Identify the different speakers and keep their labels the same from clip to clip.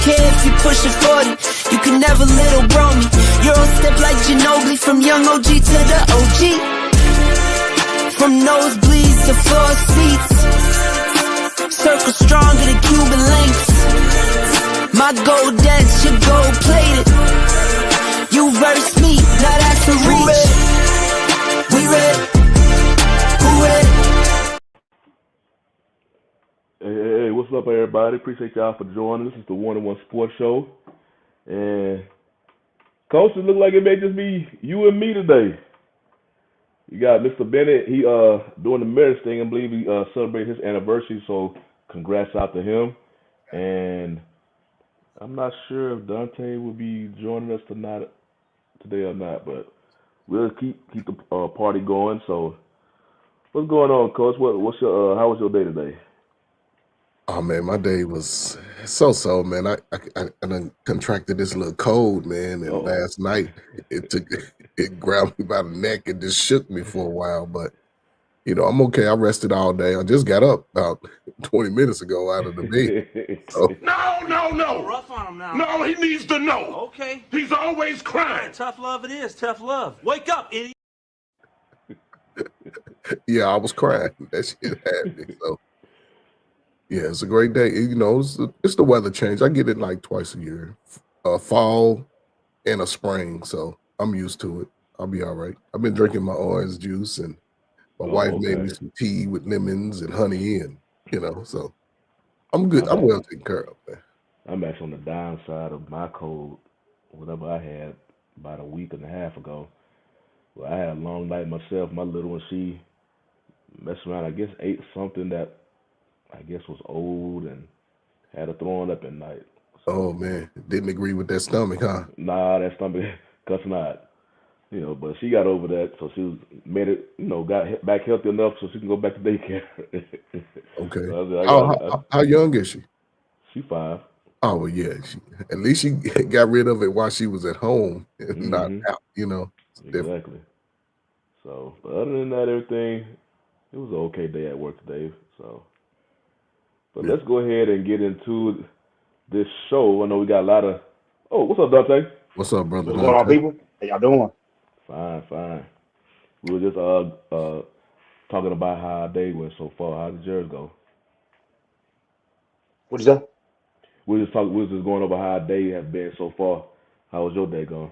Speaker 1: care if you push it 40. You can never little bro me. You're on step like Ginobili, from young OG to the OG. From nosebleeds to floor seats, circle stronger than Cuban links. My gold dance, your gold plated. You verse me, now that's a reach. We ready? Who ready?
Speaker 2: Hey, what's up, everybody? Appreciate y'all for joining. This is the One on One Sports Show, and Coach, it look like it may just be you and me today. You got Mr. Bennett. He doing the marriage thing. I believe he celebrated his anniversary, so congrats out to him. And I'm not sure if Dante will be joining us today or not, but we'll keep the party going. So, what's going on, Coach? What's your how was your day today?
Speaker 3: Oh man, my day was so man. I done contracted this little cold, man, and last night it grabbed me by the neck and just shook me for a while. But I'm okay. I rested all day. I just got up about 20 minutes ago out of the bed. So
Speaker 4: No. Rough on him now. No, he needs to know.
Speaker 5: Okay.
Speaker 4: He's always crying.
Speaker 5: Tough love it is. Tough love. Wake up, idiot.
Speaker 3: yeah, I was crying. That shit happened. So yeah, it's a great day. It's the weather change. I get it like twice a year, a fall and a spring. So I'm used to it. I'll be all right. I've been drinking my orange juice, and my wife made me some tea with lemons and honey, and so I'm good. I'm well taken care of, man.
Speaker 2: I'm actually on the downside of my cold, whatever I had about a week and a half ago. Well, I had a long night myself. My little one, she messed around, I guess, ate something that I guess was old and had her throwing up at night. So,
Speaker 3: oh man, didn't agree with that stomach, huh?
Speaker 2: Nah, that stomach, cuss not. But she got over that, so she made it, got back healthy enough so she can go back to daycare.
Speaker 3: Okay.
Speaker 2: So
Speaker 3: how young is she?
Speaker 2: She 5.
Speaker 3: Oh well, yeah. At least she got rid of it while she was at home and not out.
Speaker 2: Exactly. So, but other than that, everything, it was an okay day at work today. So, but let's go ahead and get into this show. I know we got a lot of. Oh, what's up, Dante?
Speaker 3: What's up, brother?
Speaker 6: What's going on, people? How y'all doing?
Speaker 2: Fine. We were just talking about how our day went so far. How did yours go?
Speaker 6: What is that?
Speaker 2: We were just going over how our day has been so far. How was your day going?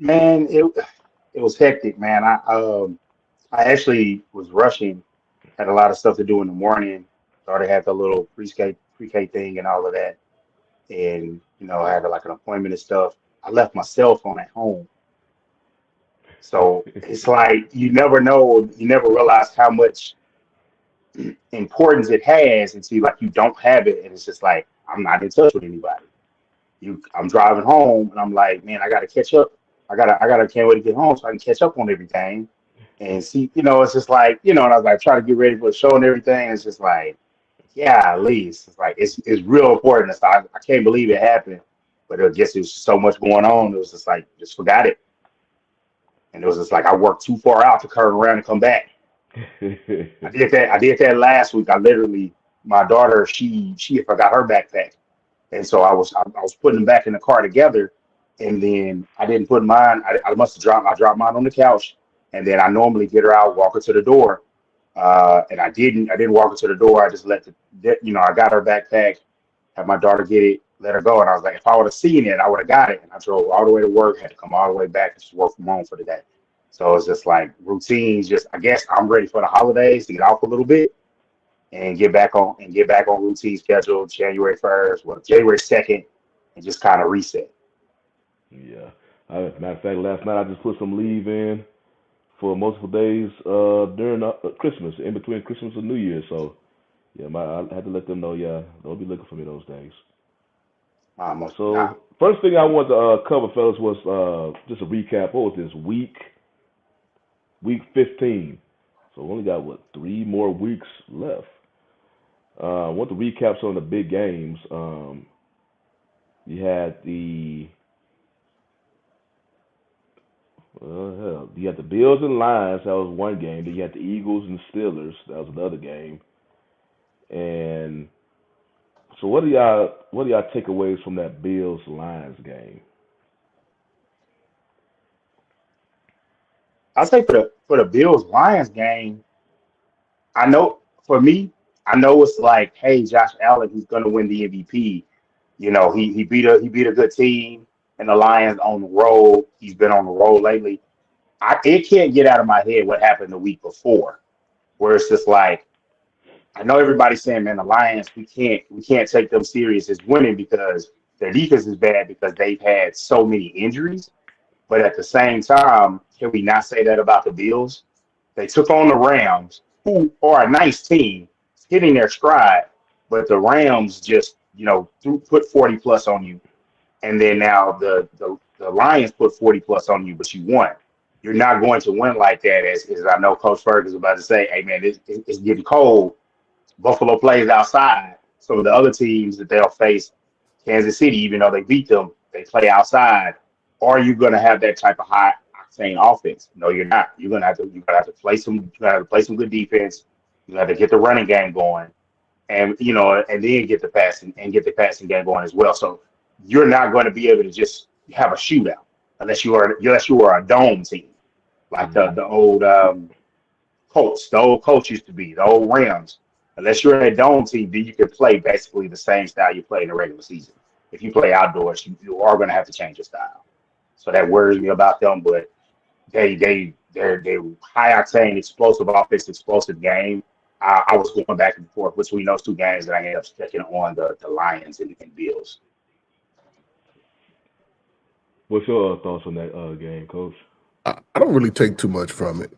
Speaker 6: Man, it was hectic, man. I actually was rushing. Had a lot of stuff to do in the morning. Already had the little pre-K thing and all of that, and I had like an appointment and stuff. I left my cell phone at home. So it's like you never know, you never realize how much importance it has until like you don't have it, and it's just like I'm not in touch with anybody. I'm driving home, and I'm like, man, I gotta catch up. I can't wait to get home so I can catch up on everything and see. It's just like and I was like trying to get ready for the show and everything. It's just like, yeah, at least it's like it's real important. So I can't believe it happened, but I guess there's so much going on. It was just like just forgot it. And it was just like I worked too far out to turn around and come back. I did that last week. My daughter, she forgot her backpack, and so I was putting them back in the car together, and then I didn't put mine. I must have dropped mine on the couch, and then I normally get her out, walk her to the door, and I didn't walk her to the door. I just I got her backpack, had my daughter get it, let her go, and I was like, if I would have seen it, I would have got it. And I drove all the way to work, had to come all the way back and just work from home for the day. So it's just like routines. Just I guess I'm ready for the holidays to get off a little bit and get back on routine schedule January 1st, January 2nd, and just kind of reset.
Speaker 2: Yeah. Matter of fact, last night I just put some leave in for multiple days during Christmas, in between Christmas and New Year. So yeah, I had to let them know. Yeah, they'll be looking for me those days. So first thing I want to cover, fellas, was just a recap. What was this week 15? So we only got 3 more weeks left. I want to recap some of the big games. You had the Bills and Lions. That was one game. Then you had the Eagles and Steelers. That was another game. And So what do y'all takeaways from that Bills Lions game?
Speaker 6: I'll say for the Bills Lions game, I know for me, I know it's like, hey, Josh Allen, he's gonna win the MVP. You know, he beat a good team, and the Lions on the roll. He's been on the roll lately. It can't get out of my head what happened the week before, where it's just like, I know everybody's saying, man, the Lions, we can't take them serious as winning because their defense is bad because they've had so many injuries. But at the same time, can we not say that about the Bills? They took on the Rams, who are a nice team, hitting their stride, but the Rams just, put 40 plus on you. And then now the Lions put 40 plus on you, but you won. You're not going to win like that, as I know Coach Ferg is about to say, hey, man, it's getting cold. Buffalo plays outside. So the other teams that they'll face, Kansas City, even though they beat them, they play outside. Are you going to have that type of high octane offense? No, you're not. You're gonna have to play some good defense. You have to get the running game going, and and then get the passing game going as well. So you're not going to be able to just have a shootout unless you are a dome team like the old Colts. The old Colts used to be the old Rams. Unless you're in a dome team, then you can play basically the same style you play in the regular season. If you play outdoors, you are going to have to change your style. So that worries me about them, but they're high octane, explosive offense, explosive game. I was going back and forth between those two games, and I ended up sticking on the Lions and Bills.
Speaker 2: What's your thoughts on that game, Coach?
Speaker 3: I don't really take too much from it.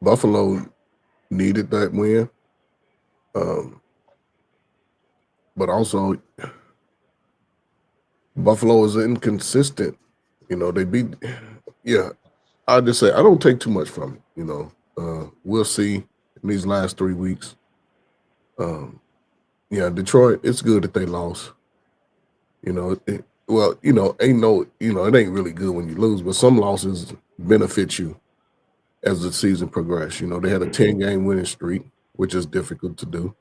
Speaker 3: Buffalo needed that win, but also Buffalo is inconsistent. They beat. Yeah, I just say I don't take too much from it. We'll see in these last 3 weeks. Detroit. It's good that they lost. It ain't really good when you lose, but some losses benefit you as the season progressed. They had a 10-game winning streak, which is difficult to do.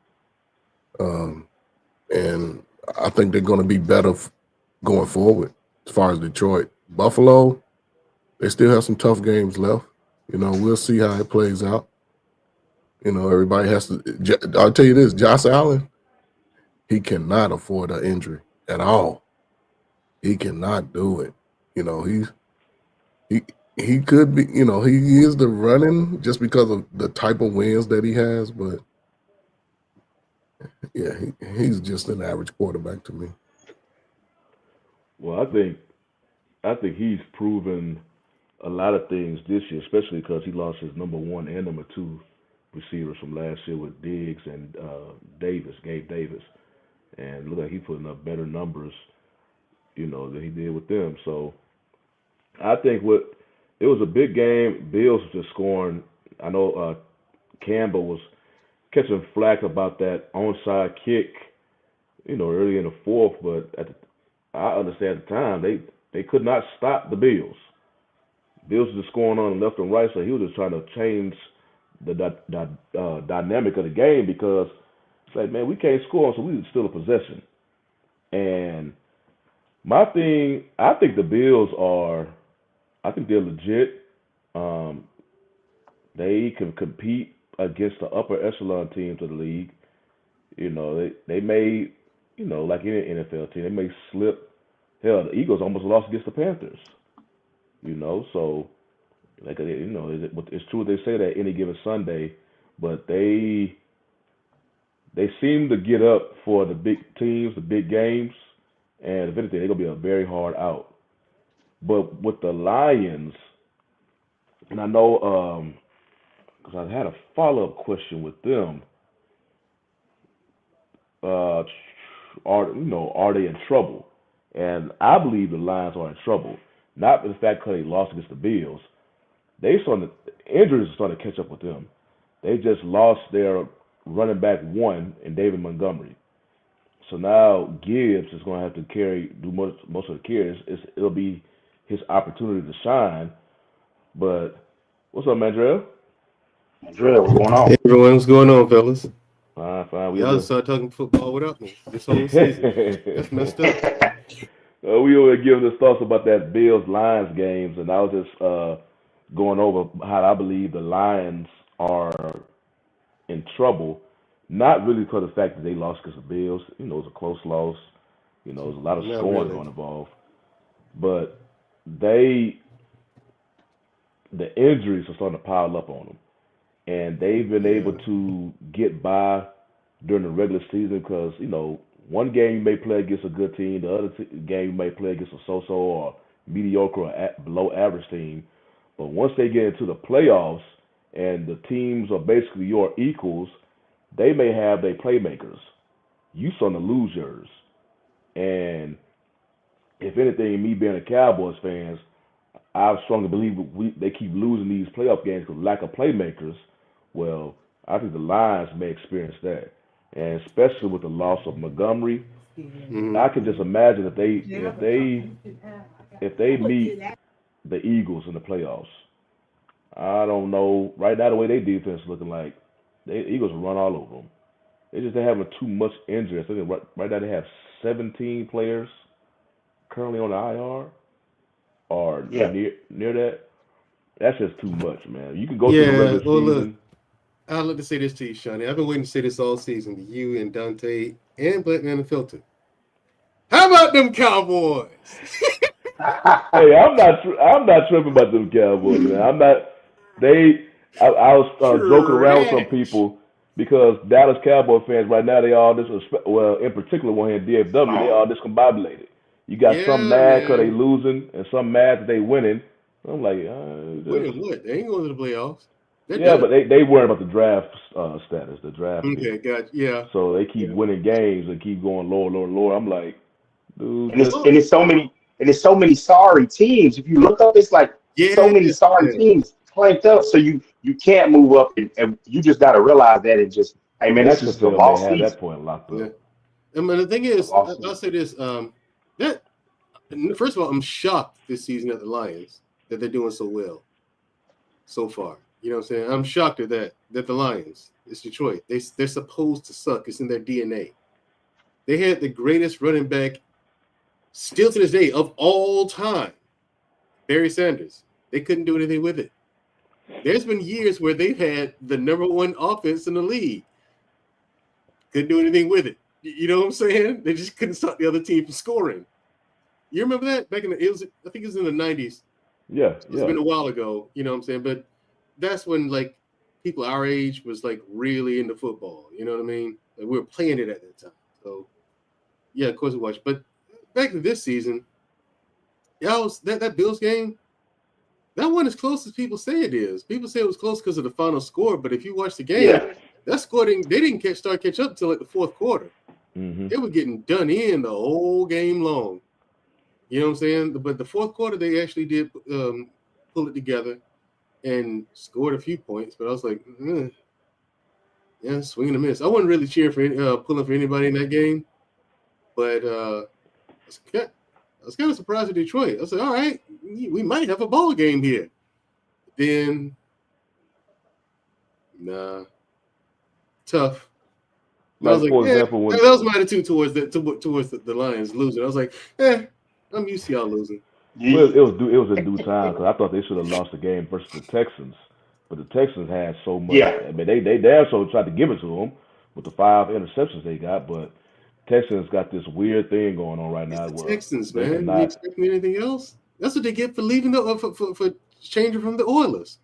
Speaker 3: And I think they're going to be better going forward as far as Detroit. Buffalo, they still have some tough games left. We'll see how it plays out. Everybody has to – I'll tell you this, Josh Allen, he cannot afford an injury at all. He cannot do it. He could be, he is the running just because of the type of wins that he has, but yeah, he's just an average quarterback to me.
Speaker 2: Well, I think he's proven a lot of things this year, especially because he lost his number 1 and number 2 receivers from last year with Diggs and Gabe Davis, and look like he's putting up better numbers, than he did with them. So I think it was a big game. Bills was just scoring. I know Campbell was catching flack about that onside kick, early in the fourth, but I understand at the time they could not stop the Bills. Bills were just scoring on left and right, so he was just trying to change the dynamic of the game because it's like, man, we can't score, so we still a possession. And my thing, I think the Bills they're legit. They can compete against the upper echelon teams of the league. They may, like any NFL team, they may slip. Hell, the Eagles almost lost against the Panthers. So like it's true they say that any given Sunday, but they seem to get up for the big teams, the big games, and if anything, they're gonna be a very hard out. But with the Lions, and I know because I had a follow-up question with them. Are they in trouble? And I believe the Lions are in trouble. Not the fact that they lost against the Bills. Injuries are starting to catch up with them. They just lost their running back 1 in David Montgomery. So now Gibbs is going to have to do most of the carries. It'll be his opportunity to shine. But what's up, Mandrell?
Speaker 6: Mandrell, what's going on?
Speaker 7: Hey everyone, what's going on, fellas?
Speaker 2: Fine. We
Speaker 7: Y'all start talking football without me this whole season. That's messed up.
Speaker 2: we were giving us thoughts about that Bills Lions games, and I was just going over how I believe the Lions are in trouble. Not really because of the fact that they lost against the Bills. You know, it was a close loss. You know, there's a lot of
Speaker 7: Not
Speaker 2: scoring
Speaker 7: really.
Speaker 2: going involved. But the injuries are starting to pile up on them. And they've been able to get by during the regular season because, you know, one game you may play against a good team, the other game you may play against a so-so or mediocre or below average team. But once they get into the playoffs and the teams are basically your equals, they may have their playmakers. You starting to lose yours. And if anything, me being a Cowboys fan, I strongly believe they keep losing these playoff games because of lack of playmakers. Well, I think the Lions may experience that, and especially with the loss of Montgomery, I can just imagine if they meet the Eagles in the playoffs. I don't know. Right now, the way their defense is looking like, the Eagles will run all over them. They're having too much injury. I think right now they have 17 players currently on the IR or near that. That's just too much, man. You can go through the regular season.
Speaker 7: Look, I'd like to say this to you, Shawnee. I've been waiting to say this all season to you and Dante and Black Man and Filter. How about them Cowboys?
Speaker 2: Hey, I'm not tripping about them Cowboys, man. I'm not. I was joking around with some people because Dallas Cowboy fans right now, they all in particular one here in DFW, they all discombobulated. You got some mad because they losing and some mad that they winning. I'm like,
Speaker 7: winning what? They ain't going to the playoffs.
Speaker 2: But they worry about the draft status, the draft.
Speaker 7: Okay, gotcha. Yeah.
Speaker 2: So they keep winning games and keep going lower. I'm like, dude.
Speaker 6: And it's so many sorry teams. If you look up, it's like so many sorry teams clanked up. So you can't move up, and you just got to realize that and just, hey man, that's just a lost season.
Speaker 2: That point locked up.
Speaker 7: Yeah. And the thing is, I'll say this: that first of all, I'm shocked this season at the Lions that they're doing so well so far. You know what I'm saying? I'm shocked at that the Lions, it's Detroit. They're supposed to suck. It's in their DNA. They had the greatest running back still to this day of all time, Barry Sanders. They couldn't do anything with it. There's been years where they've had the number one offense in the league. Couldn't do anything with it. You know what I'm saying? They just couldn't stop the other team from scoring. You remember that? I think it was in the 90s.
Speaker 2: Yeah.
Speaker 7: It's been a while ago, you know what I'm saying? But that's when like people our age was like really into football. You know what I mean? Like, we were playing it at that time. So yeah, of course we watched. But back to this season, that Bills game, that wasn't as close as people say it is. People say it was close because of the final score, but if you watch the game, that score they didn't catch up until like the fourth quarter.
Speaker 2: Mm-hmm.
Speaker 7: They were getting done in the whole game long. You know what I'm saying? But the fourth quarter, they actually did pull it together and scored a few points. But I was like, swing and a miss. I wasn't really cheering for pulling for anybody in that game. But I was kind of surprised at Detroit. I was like, all right, we might have a ball game here. Then, tough. I was like,
Speaker 2: for example,
Speaker 7: that was my attitude towards the Lions losing. I was like, I'm used to y'all losing.
Speaker 2: Well, it was in due time because I thought they should have lost the game versus the Texans, but the Texans had so much. I mean, they damn so tried to give it to them with the 5 interceptions they got, but Texans got this weird thing going on right now.
Speaker 7: It's the Texans, man. You expect me anything else? That's what they get for leaving for changing from the Oilers.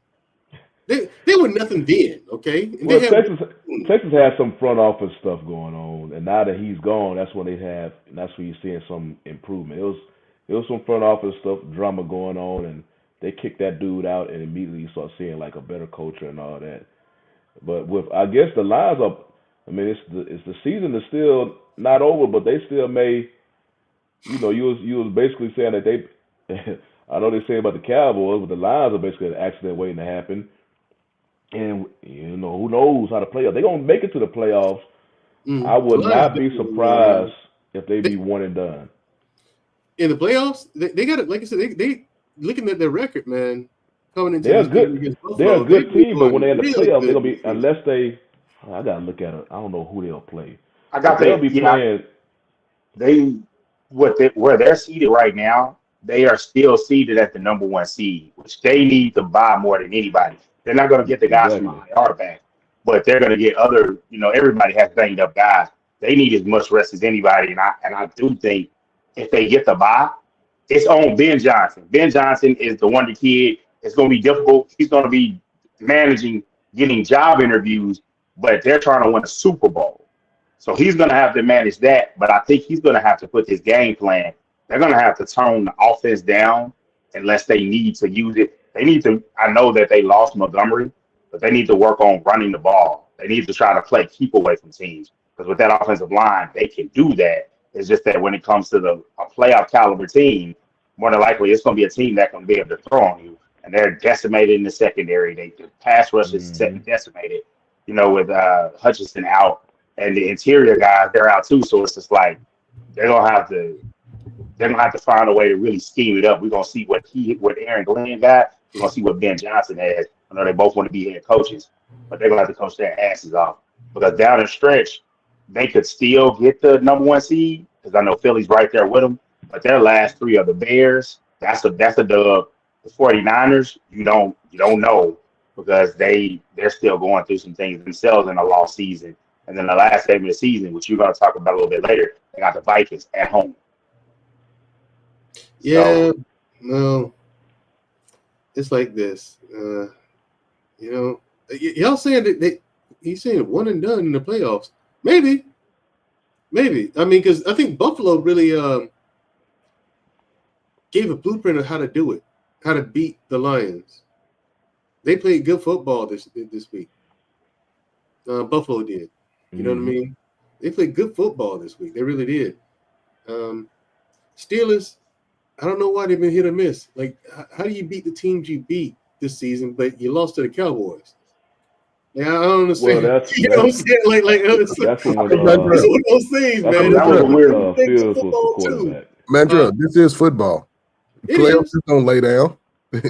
Speaker 7: They were nothing then, okay? And
Speaker 2: well, Texas has some front office stuff going on, and now that he's gone, that's when that's when you're seeing some improvement. It was some front office stuff, drama going on, and they kicked that dude out, and immediately you start seeing like a better culture and all that. But I guess the Lions are. I mean, it's the season is still not over, but they still may. You know, you was basically saying that they. I know they say about the Cowboys, but the Lions are basically an accident waiting to happen. And, you know, who knows how to play out. They're going to make it to the playoffs. I would not be surprised if they be one and done.
Speaker 7: In the playoffs, they got it. Like I said, they looking at their record, man, coming into
Speaker 2: they're a good team, but when they're in the playoffs, they're going to be, unless they I gotta look at it. I don't know who they'll play,
Speaker 6: I
Speaker 2: but
Speaker 6: got
Speaker 2: they'll
Speaker 6: the
Speaker 2: be playing.
Speaker 6: they where they're seated right now, they are still seated at the number one seed, which they need to buy more than anybody. They're not going to get the guys from the
Speaker 2: Exactly.
Speaker 6: IR back, but they're going to get other. Everybody has banged up guys. They need as much rest as anybody, and I do think if they get the buy, it's on Ben Johnson. Ben Johnson is the wonder kid. It's going to be difficult. He's going to be managing, getting job interviews, but they're trying to win a Super Bowl. So he's going to have to manage that, but I think he's going to have to put his game plan. They're going to have to tone the offense down unless they need to use it. They need to. I know that they lost Montgomery, but they need to work on running the ball. They need to try to keep away from teams because with that offensive line, they can do that. It's just that when it comes to a playoff caliber team, more than likely it's going to be a team that can be able to throw on you. And they're decimated in the secondary. The pass rush is decimated. With Hutchinson out. And the interior guys, they're out too. So it's just like they're gonna have to find a way to really scheme it up. We're gonna see what Aaron Glenn got. We're gonna see what Ben Johnson has. I know they both want to be head coaches, but they're gonna have to coach their asses off. Because down the stretch, they could still get the number one seed, because I know Philly's right there with them. But their last three are the Bears. That's a dub. The 49ers, you don't know, because they're still going through some things themselves in a lost season. And then the last game of the season, which you're going to talk about a little bit later, they got the Vikings at home.
Speaker 7: Yeah, no, it's like this. Y'all saying that he's saying one and done in the playoffs. Maybe. I mean, because I think Buffalo really gave a blueprint of how to do it, how to beat the Lions. They played good football this week. Buffalo did. You know what I mean? They played good football this week. They really did. Steelers, I don't know why they've been hit or miss. Like, how do you beat the teams you beat this season, but you lost to the Cowboys? Like, I don't understand.
Speaker 2: Well,
Speaker 7: you know what I'm saying?
Speaker 2: That's one of
Speaker 7: those things, man.
Speaker 6: That was a weird
Speaker 2: Fields was the quarterback.
Speaker 3: Mandra, this is football. Players just don't lay down.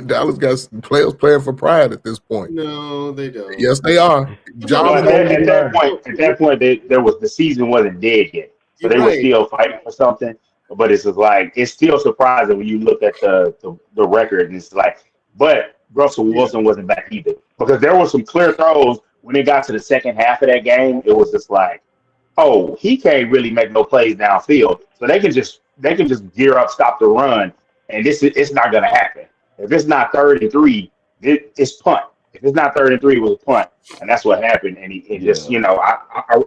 Speaker 3: Dallas got players playing for pride at this point.
Speaker 7: No, they don't.
Speaker 3: Yes, they are.
Speaker 6: At that point, the season wasn't dead yet, so they were still fighting for something. But it's just like it's still surprising when you look at the record, and it's like, but Russell Wilson wasn't back either, because there were some clear throws when it got to the second half of that game. It was just like, oh, he can't really make no plays downfield, so they can just gear up, stop the run, and it's not going to happen. If it's not 3rd and 3, it's punt. If it's not 3rd and 3, it was a punt, and that's what happened. And he just, I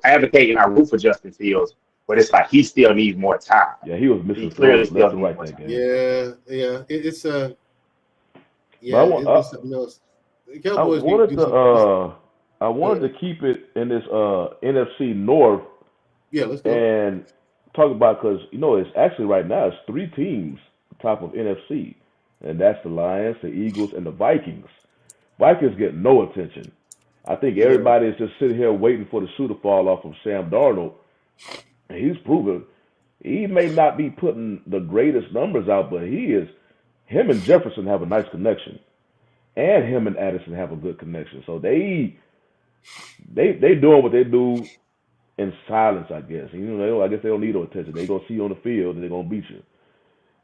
Speaker 6: advocate and I root for Justin Fields, but it's like he still needs more time.
Speaker 2: Yeah, he was missing
Speaker 6: clearly
Speaker 2: left and right that game.
Speaker 7: Yeah, it's something else. The Cowboys
Speaker 2: I wanted to keep it in this NFC North.
Speaker 7: Yeah, let's go.
Speaker 2: And talk about, because it's actually right now it's 3 teams top of NFC. And that's the Lions, the Eagles, and the Vikings. Vikings get no attention. I think everybody is just sitting here waiting for the shoe to fall off of Sam Darnold. And he's proven he may not be putting the greatest numbers out, but him and Jefferson have a nice connection. And him and Addison have a good connection. So they doing what they do in silence, I guess. I guess they don't need no attention. They're going to see you on the field and they're going to beat you.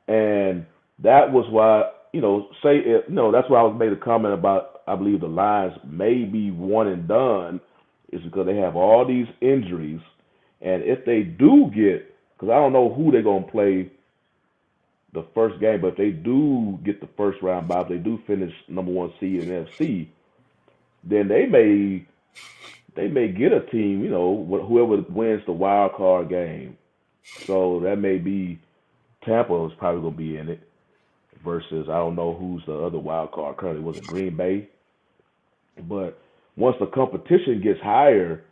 Speaker 2: And that was why, that's why I was made a comment about, I believe the Lions may be one and done, is because they have all these injuries. And if they do get, because I don't know who they're going to play the first game, but if they do get the first round bye, if they do finish number 1 seed in NFC, then they may get a team, whoever wins the wild card game. So that may be Tampa is probably going to be in it. Versus, I don't know who's the other wild card currently. Was it Green Bay? But once the competition gets higher,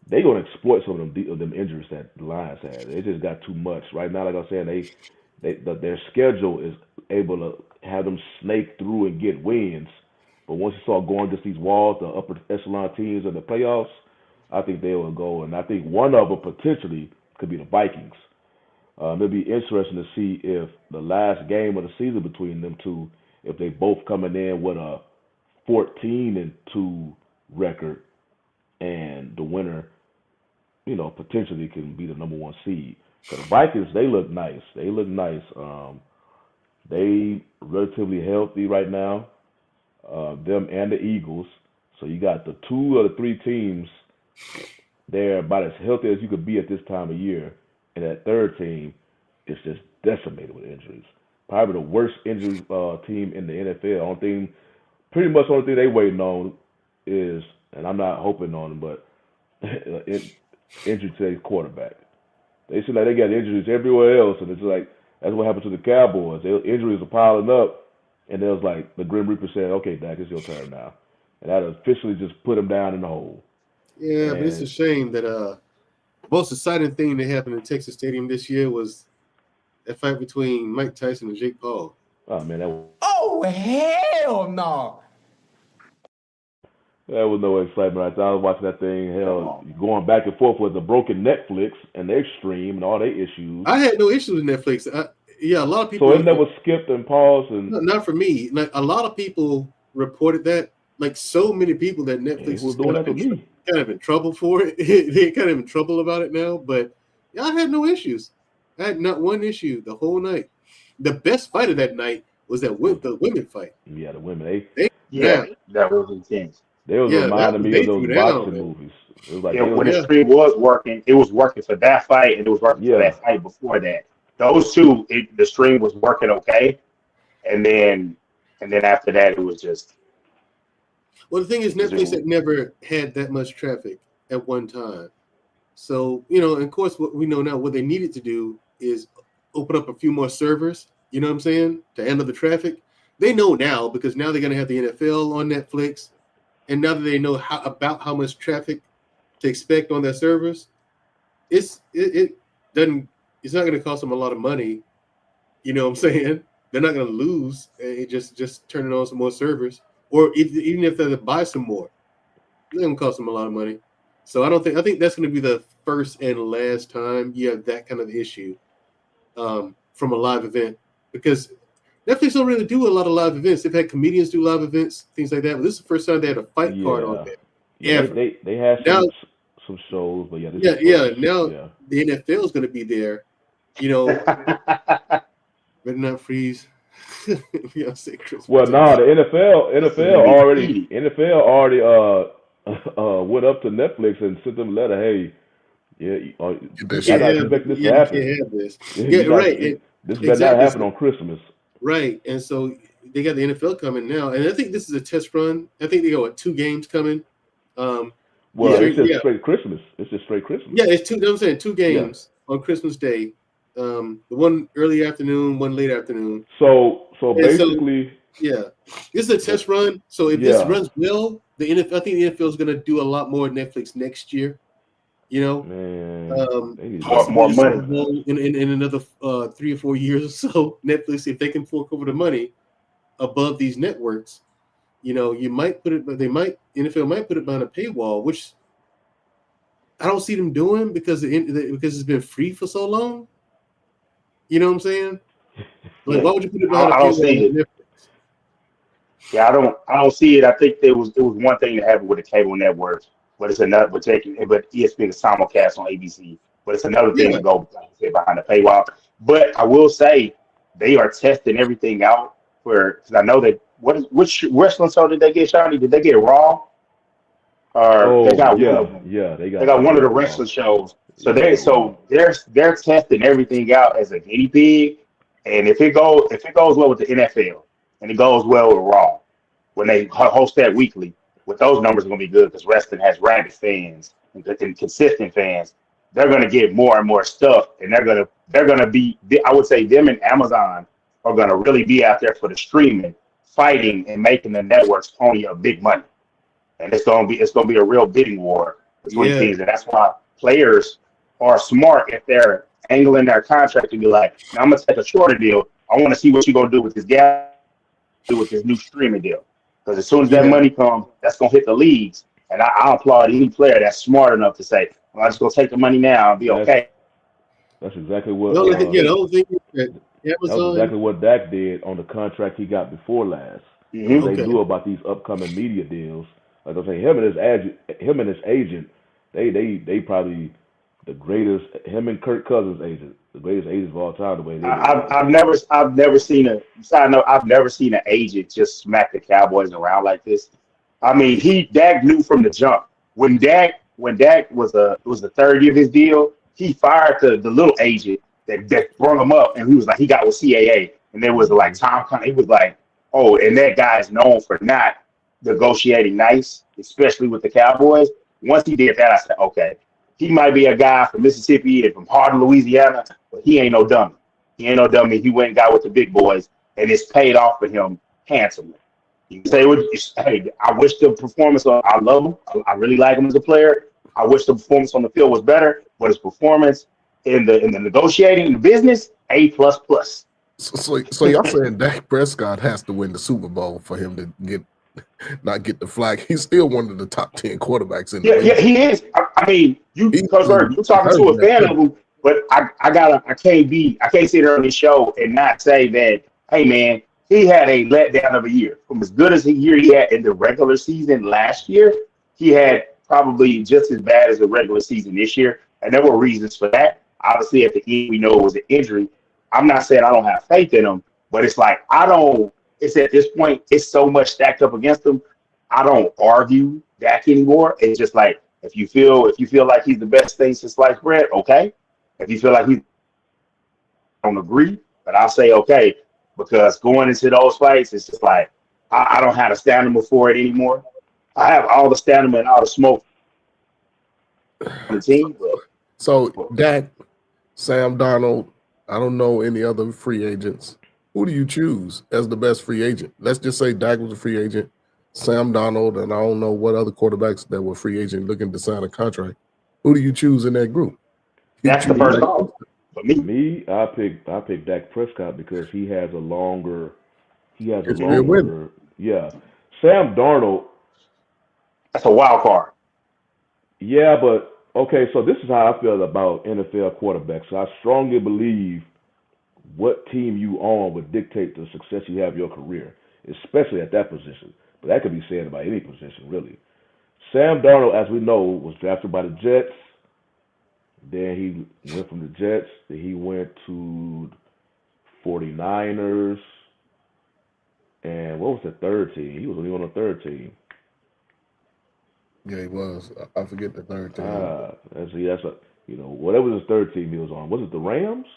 Speaker 2: they're going to exploit some of them injuries that the Lions had. They just got too much. Right now, like I said, their schedule is able to have them snake through and get wins. But once you start going against these walls, the upper echelon teams in the playoffs, I think they will go. And I think one of them potentially could be the Vikings. It'll be interesting to see if the last game of the season between them two, if they both coming in with a 14-2 record, and the winner, potentially can be the number 1 seed. So the Vikings, they look nice. They relatively healthy right now. Them and the Eagles. So you got the 2 of the 3 teams. They're about as healthy as you could be at this time of year, and that third team is just decimated with injuries. Probably the worst injury team in the NFL. Pretty much the only thing they waiting on is, and I'm not hoping on them, but injury to their quarterback. They seem like they got injuries everywhere else, and it's like that's what happened to the Cowboys. Injuries are piling up, and there was like the Grim Reaper said, "Okay, Dak, it's your turn now," and that officially just put him down in the hole.
Speaker 7: Yeah, but it's a shame that the most exciting thing that happened in Texas Stadium this year was that fight between Mike Tyson and Jake Paul.
Speaker 2: Oh man, that was.
Speaker 8: Oh hell no!
Speaker 2: There was no excitement. I was watching that thing, going back and forth with the broken Netflix and their stream and all their issues.
Speaker 7: I had no issues with Netflix. A lot of people.
Speaker 2: So it never skipped and paused. And
Speaker 7: not for me. Like a lot of people reported that. Like so many people that Netflix
Speaker 2: was doing that to me.
Speaker 7: Kind of in trouble for it. They're kind of in trouble about it now. But I had no issues. I had not one issue the whole night. The best fight of that night was the women fight.
Speaker 2: Yeah, the women.
Speaker 6: That was intense.
Speaker 2: They was reminding me of those boxing movies. It was like
Speaker 6: when the stream was working, it was working for that fight, and it was working for that fight before that. Those two, the stream was working okay, and then after that, it was just.
Speaker 7: Well, the thing is, Netflix had never had that much traffic at one time. So, and of course, what we know now, what they needed to do is open up a few more servers, you know what I'm saying, to handle the traffic. They know now because now they're going to have the NFL on Netflix. And now that they know how much traffic to expect on their servers, it's not going to cost them a lot of money. You know what I'm saying? They're not going to lose just turning on some more servers. Or even if they buy some more, it's going to cost them a lot of money. So I think that's going to be the first and last time you have that kind of issue from a live event, because Netflix don't really do a lot of live events. They've had comedians do live events, things like that. But this is the first time they had a fight card on there.
Speaker 2: Yeah, they had some shows, but
Speaker 7: now the NFL is going to be there. Better not freeze.
Speaker 2: Well, no, the NFL already went up to Netflix and sent them a letter. Hey, I expect this to happen.
Speaker 7: This
Speaker 2: better not happen on Christmas.
Speaker 7: Right, and so they got the NFL coming now, and I think this is a test run. I think they got 2 games coming.
Speaker 2: It's just straight Christmas. It's just straight Christmas.
Speaker 7: Yeah, it's 2. I'm saying 2 games on Christmas Day. The one early afternoon, one late afternoon.
Speaker 2: So basically,
Speaker 7: this is a test run. So if this runs well, I think the NFL is going to do a lot more Netflix next year.
Speaker 6: More money
Speaker 7: in another 3 or 4 years or so. Netflix, if they can fork over the money above these networks, you might put it, but NFL might put it behind a paywall, which I don't see them doing because it's been free for so long. You know what I'm saying? Like, why would you put it behind a paywall?
Speaker 6: I don't see it. Yeah, I don't see it. I think there was one thing that happened with the cable networks. But it's another, but ESPN is simulcast on ABC. But it's another thing to go behind the paywall. But I will say they are testing everything out because I know that which wrestling show did they get, Shawnee? Did they get Raw? Or they got one of them.
Speaker 2: Yeah, they
Speaker 6: got one of the wrestling shows. So they're testing everything out as a guinea pig. And if it goes well with the NFL and it goes well with Raw, when they host that weekly. With those numbers are going to be good because wrestling has rabid fans and consistent fans. They're going to get more and more stuff, and they're going to be. I would say them and Amazon are going to really be out there for the streaming, fighting and making the networks pony up big money, and it's going to be a real bidding war between teams, and that's why players are smart if they're angling their contract to be like, now I'm going to take a shorter deal. I want to see what you're going to do with this guy, do with this new streaming deal. Because as soon as that money comes, that's going to hit the leagues. And I applaud any player that's smart enough to say, well, I'm just going to take the money now and be okay.
Speaker 2: That's exactly what
Speaker 7: that
Speaker 2: was exactly what Dak did on the contract he got before last.
Speaker 7: Mm-hmm.
Speaker 2: They knew about these upcoming media deals. Like I say, him and his agent, they probably the greatest. Him and Kirk Cousins' agent, the greatest agents of all time. The way they
Speaker 6: I've never seen a side note. I've never seen an agent just smack the Cowboys around like this. I mean, Dak knew from the jump when Dak was the third year of his deal. He fired the little agent that brought him up, and he was like, he got with CAA, and there was like Tom Conley. He was like, oh, and that guy is known for not negotiating nice, especially with the Cowboys. Once he did that, I said, okay, he might be a guy from Mississippi and from Hardin, Louisiana, but he ain't no dummy. He ain't no dummy. He went and got with the big boys, and it's paid off for him handsomely. You can say, hey, I wish the performance I love him. I really like him as a player. I wish the performance on the field was better, but his performance in the negotiating, the business, A++.
Speaker 3: So y'all saying Dak Prescott has to win the Super Bowl for him to not get the flag? He's still one of the top 10 quarterbacks in the league.
Speaker 6: Yeah, he is. I mean, you're talking to a fan of him, but I can't sit here on this show and not say that, hey man, he had a letdown of a year. From as good as a year he had in the regular season last year, he had probably just as bad as the regular season this year. And there were reasons for that. Obviously, at the end, we know it was an injury. I'm not saying I don't have faith in him, but it's like it's at this point, it's so much stacked up against him. I don't argue Dak anymore. It's just like, if you feel like he's the best thing since sliced bread, okay. If you feel like I don't agree, but I'll say okay, because going into those fights, it's just like I don't have the stamina for it anymore. I have all the stamina and all the smoke on the team.
Speaker 3: So Dak, Sam Darnold, I don't know any other free agents. Who do you choose as the best free agent? Let's just say Dak was a free agent, Sam Darnold, and I don't know what other quarterbacks that were free agent looking to sign a contract. Who do you choose in that group?
Speaker 6: That's the first call.
Speaker 2: Me, I pick Dak Prescott because he has a longer. Yeah. Sam Darnold.
Speaker 6: That's a wild card.
Speaker 2: Yeah, but okay. So this is how I feel about NFL quarterbacks. So I strongly believe what team you on would dictate the success you have in your career, especially at that position. But that could be said about any position, really. Sam Darnold, as we know, was drafted by the Jets. Then he went from the Jets. Then he went to 49ers. And what was the third team? He was only on the third team.
Speaker 3: Yeah, he was. I forget the third team.
Speaker 2: Whatever his third team he was on. Was it the Rams?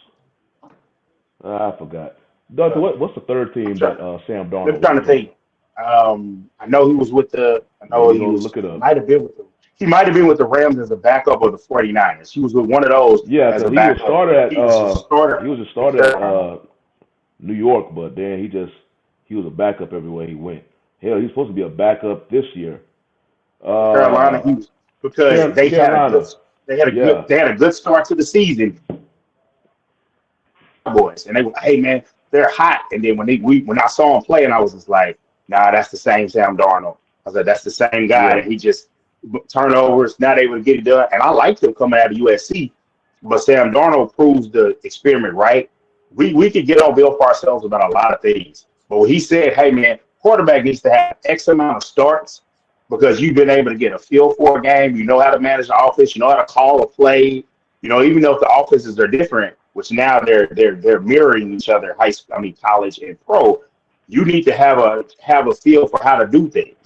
Speaker 2: I forgot. Doctor, what's the third team that Sam Darnold?
Speaker 6: I'm trying to think. I know he was with the. I know he was.
Speaker 2: Look it up.
Speaker 6: Might have been with them. He might have been with the Rams as a backup of the 49ers. He was with one of those.
Speaker 2: Yeah,
Speaker 6: as a
Speaker 2: he
Speaker 6: backup.
Speaker 2: he was a starter at New York, but then he was a backup everywhere he went. Hell, he's supposed to be a backup this year.
Speaker 6: Carolina, he was because they had a good start to the season. Boys, and they were, hey man, they're hot. And then when I saw him play, and I was just like, nah, that's the same Sam Darnold. I was like, that's the same guy.
Speaker 2: Yeah.
Speaker 6: And he just turnovers, not able to get it done. And I liked him coming out of USC, but Sam Darnold proves the experiment right. We could get on Bill Parcells about a lot of things, but when he said, hey man, quarterback needs to have X amount of starts because you've been able to get a feel for a game, you know how to manage the offense, you know how to call a play, even though if the offenses are different, which now they're mirroring each other, college and pro, you need to have a feel for how to do things.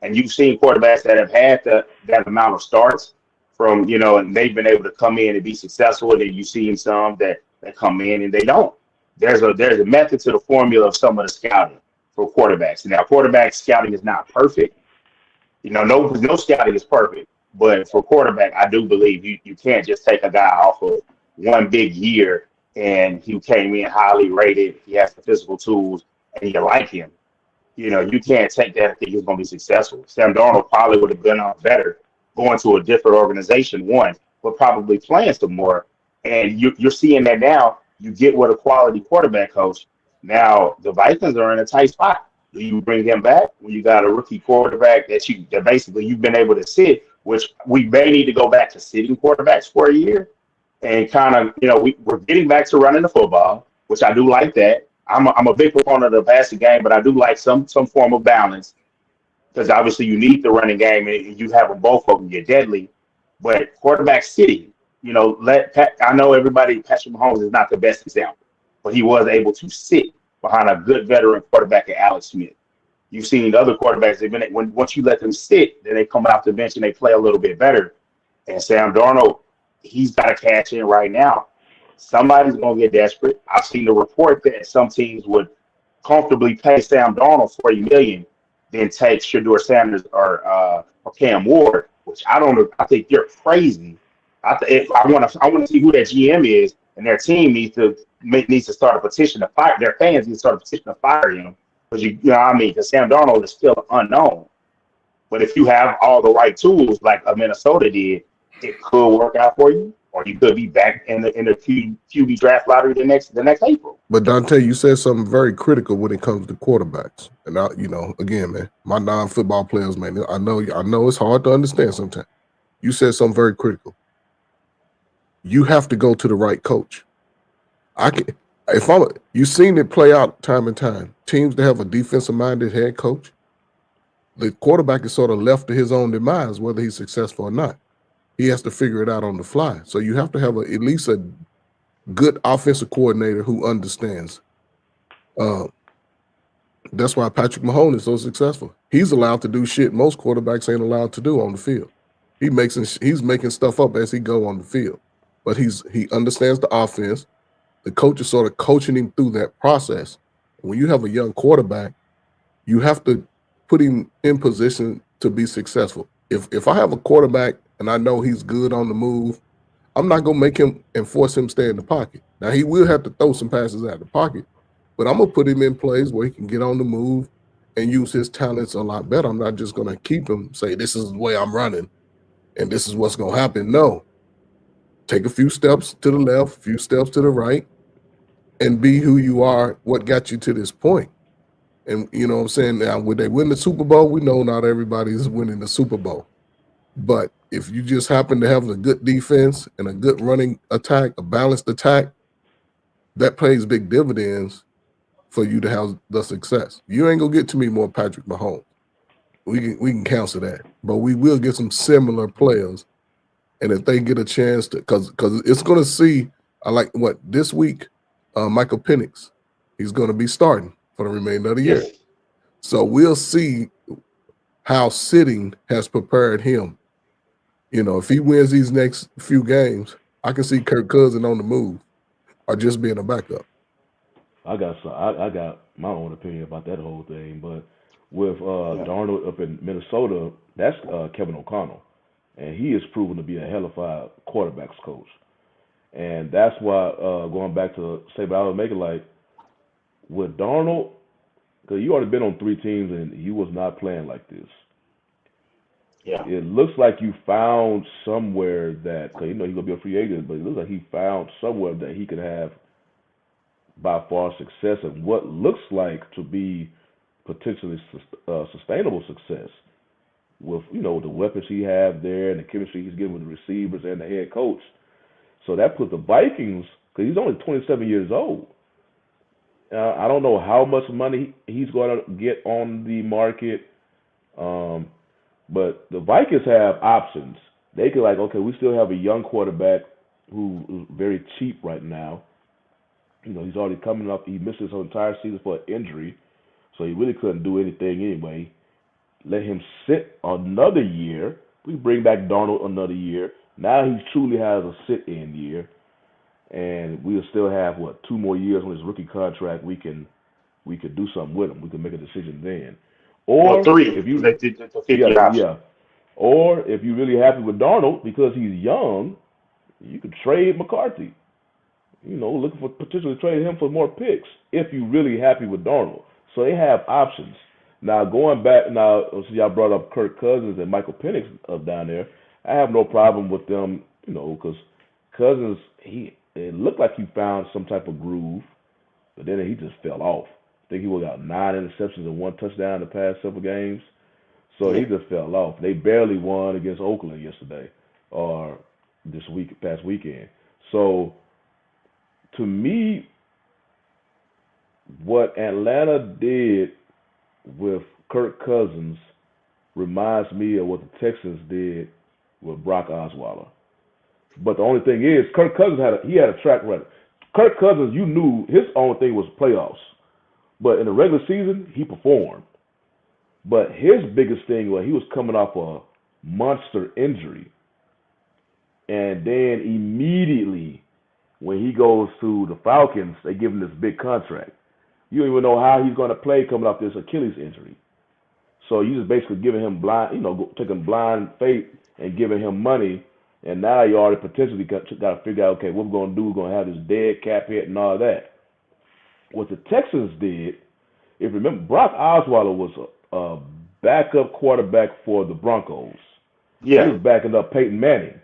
Speaker 6: And you've seen quarterbacks that have had that amount of starts from, and they've been able to come in and be successful. And then you've seen some that come in and they don't. There's a method to the formula of some of the scouting for quarterbacks. Now, quarterback scouting is not perfect. No scouting is perfect. But for quarterback, I do believe you can't just take a guy off of one big year and he came in highly rated, he has the physical tools, and you like him. You can't take that and think he's going to be successful. Sam Darnold probably would have been better going to a different organization, but probably playing some more. And you're seeing that now. You get with a quality quarterback coach. Now, the Vikings are in a tight spot. Do you bring him back when you got a rookie quarterback that basically you've been able to sit, which we may need to go back to sitting quarterbacks for a year and kind of, we're getting back to running the football, which I do like that. I'm a big proponent of the passing game, but I do like some form of balance. because obviously you need the running game and you have them both of them, you're deadly. But quarterback sitting, I know everybody, Patrick Mahomes is not the best example, but he was able to sit behind a good veteran quarterback at Alex Smith. You've seen other quarterbacks, once you let them sit, then they come off the bench and they play a little bit better. And Sam Darnold, he's got to cash in right now. Somebody's going to get desperate. I've seen the report that some teams would comfortably pay Sam Darnold $40 million, then take Shedeur Sanders or Cam Ward, which I don't. I think you're crazy. I want to see who that GM is, and their team needs to start a petition to fire. Their fans need to start a petition to fire him, because you know what I mean. Because Sam Darnold is still unknown. But if you have all the right tools, like Minnesota did, it could work out for you, or you could be back in the QB draft lottery the next April.
Speaker 3: But Dante, you said something very critical when it comes to quarterbacks. And again, man, my non-football players, man, I know it's hard to understand sometimes. You said something very critical. You have to go to the right coach. You've seen it play out time and time. Teams that have a defensive-minded head coach, the quarterback is sort of left to his own demise, whether he's successful or not. He has to figure it out on the fly. So you have to have at least a good offensive coordinator who understands. That's why Patrick Mahomes is so successful. He's allowed to do shit most quarterbacks ain't allowed to do on the field. He's making stuff up as he go on the field, but he understands the offense. The coach is sort of coaching him through that process. When you have a young quarterback, you have to put him in position to be successful. If I have a quarterback and I know he's good on the move, I'm not gonna make him and force him to stay in the pocket. Now he will have to throw some passes out of the pocket, but I'm gonna put him in plays where he can get on the move and use his talents a lot better. I'm not just gonna keep him, say this is the way I'm running and this is what's gonna happen. No. Take a few steps to the left, a few steps to the right, and be who you are, what got you to this point. And you know what I'm saying? Now, would they win the Super Bowl? We know not everybody is winning the Super Bowl. But if you just happen to have a good defense and a good running attack, a balanced attack, that pays big dividends for you to have the success. You ain't gonna get to me more Patrick Mahomes. We can cancel that. But we will get some similar players. And if they get a chance to, because it's gonna see, this week, Michael Penix, he's gonna be starting for the remainder of the year. So we'll see how sitting has prepared him. If he wins these next few games, I can see Kirk Cousins on the move or just being a backup.
Speaker 2: I got my own opinion about that whole thing, but with Darnold up in Minnesota, that's Kevin O'Connell, and he is proven to be a hell of a quarterbacks coach. And that's why, going back to Saban, I was making with Darnold, because you already been on 3 teams and he was not playing like this.
Speaker 6: Yeah.
Speaker 2: It looks like you found somewhere that, because he's going to be a free agent, but it looks like he found somewhere that he could have by far success and what looks like to be potentially sustainable success with, the weapons he have there and the chemistry he's getting with the receivers and the head coach. So that put the Vikings, because he's only 27 years old. I don't know how much money he's going to get on the market, but the Vikings have options. They could okay, we still have a young quarterback who is very cheap right now. He's already coming up. He missed his whole entire season for an injury, so he really couldn't do anything anyway. Let him sit another year. We bring back Darnold another year. Now he truly has a sit-in year. And we'll still have 2 more years on his rookie contract. We could do something with him. We can make a decision then. Or
Speaker 6: 3.
Speaker 2: If you
Speaker 6: yeah.
Speaker 2: Or if you're really happy with Darnold because he's young, you could trade McCarthy. Looking for potentially trade him for more picks if you're really happy with Darnold. So they have options. Now going back, so y'all brought up Kirk Cousins and Michael Penix up down there. I have no problem with them, because Cousins it looked like he found some type of groove, but then he just fell off. I think he got 9 interceptions and 1 touchdown in the past several games. So he just fell off. They barely won against Oakland yesterday or past weekend. So to me, what Atlanta did with Kirk Cousins reminds me of what the Texans did with Brock Osweiler. But the only thing is, Kirk Cousins had a track record. Kirk Cousins, you knew his only thing was playoffs. But in the regular season, he performed. But his biggest thing was he was coming off a monster injury. And then immediately, when he goes to the Falcons, they give him this big contract. You don't even know how he's going to play coming off this Achilles injury. So you just basically giving him blind, taking blind faith and giving him money. And now you already potentially got to figure out, okay, what we're going to do, we're going to have this dead cap hit and all that. What the Texans did, if you remember, Brock Osweiler was a backup quarterback for the Broncos.
Speaker 6: Yeah.
Speaker 2: He was backing up Peyton Manning.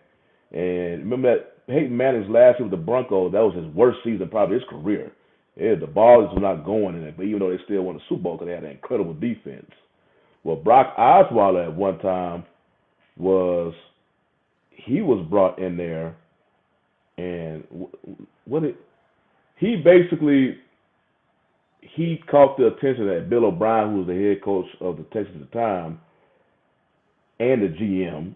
Speaker 2: And remember that Peyton Manning's last year with the Broncos, that was his worst season probably of his career. Yeah, the balls were not going in it, but even though they still won the Super Bowl because they had an incredible defense. Well, Brock Osweiler at one time was brought in there, and he caught the attention that Bill O'Brien, who was the head coach of the Texans at the time, and the GM,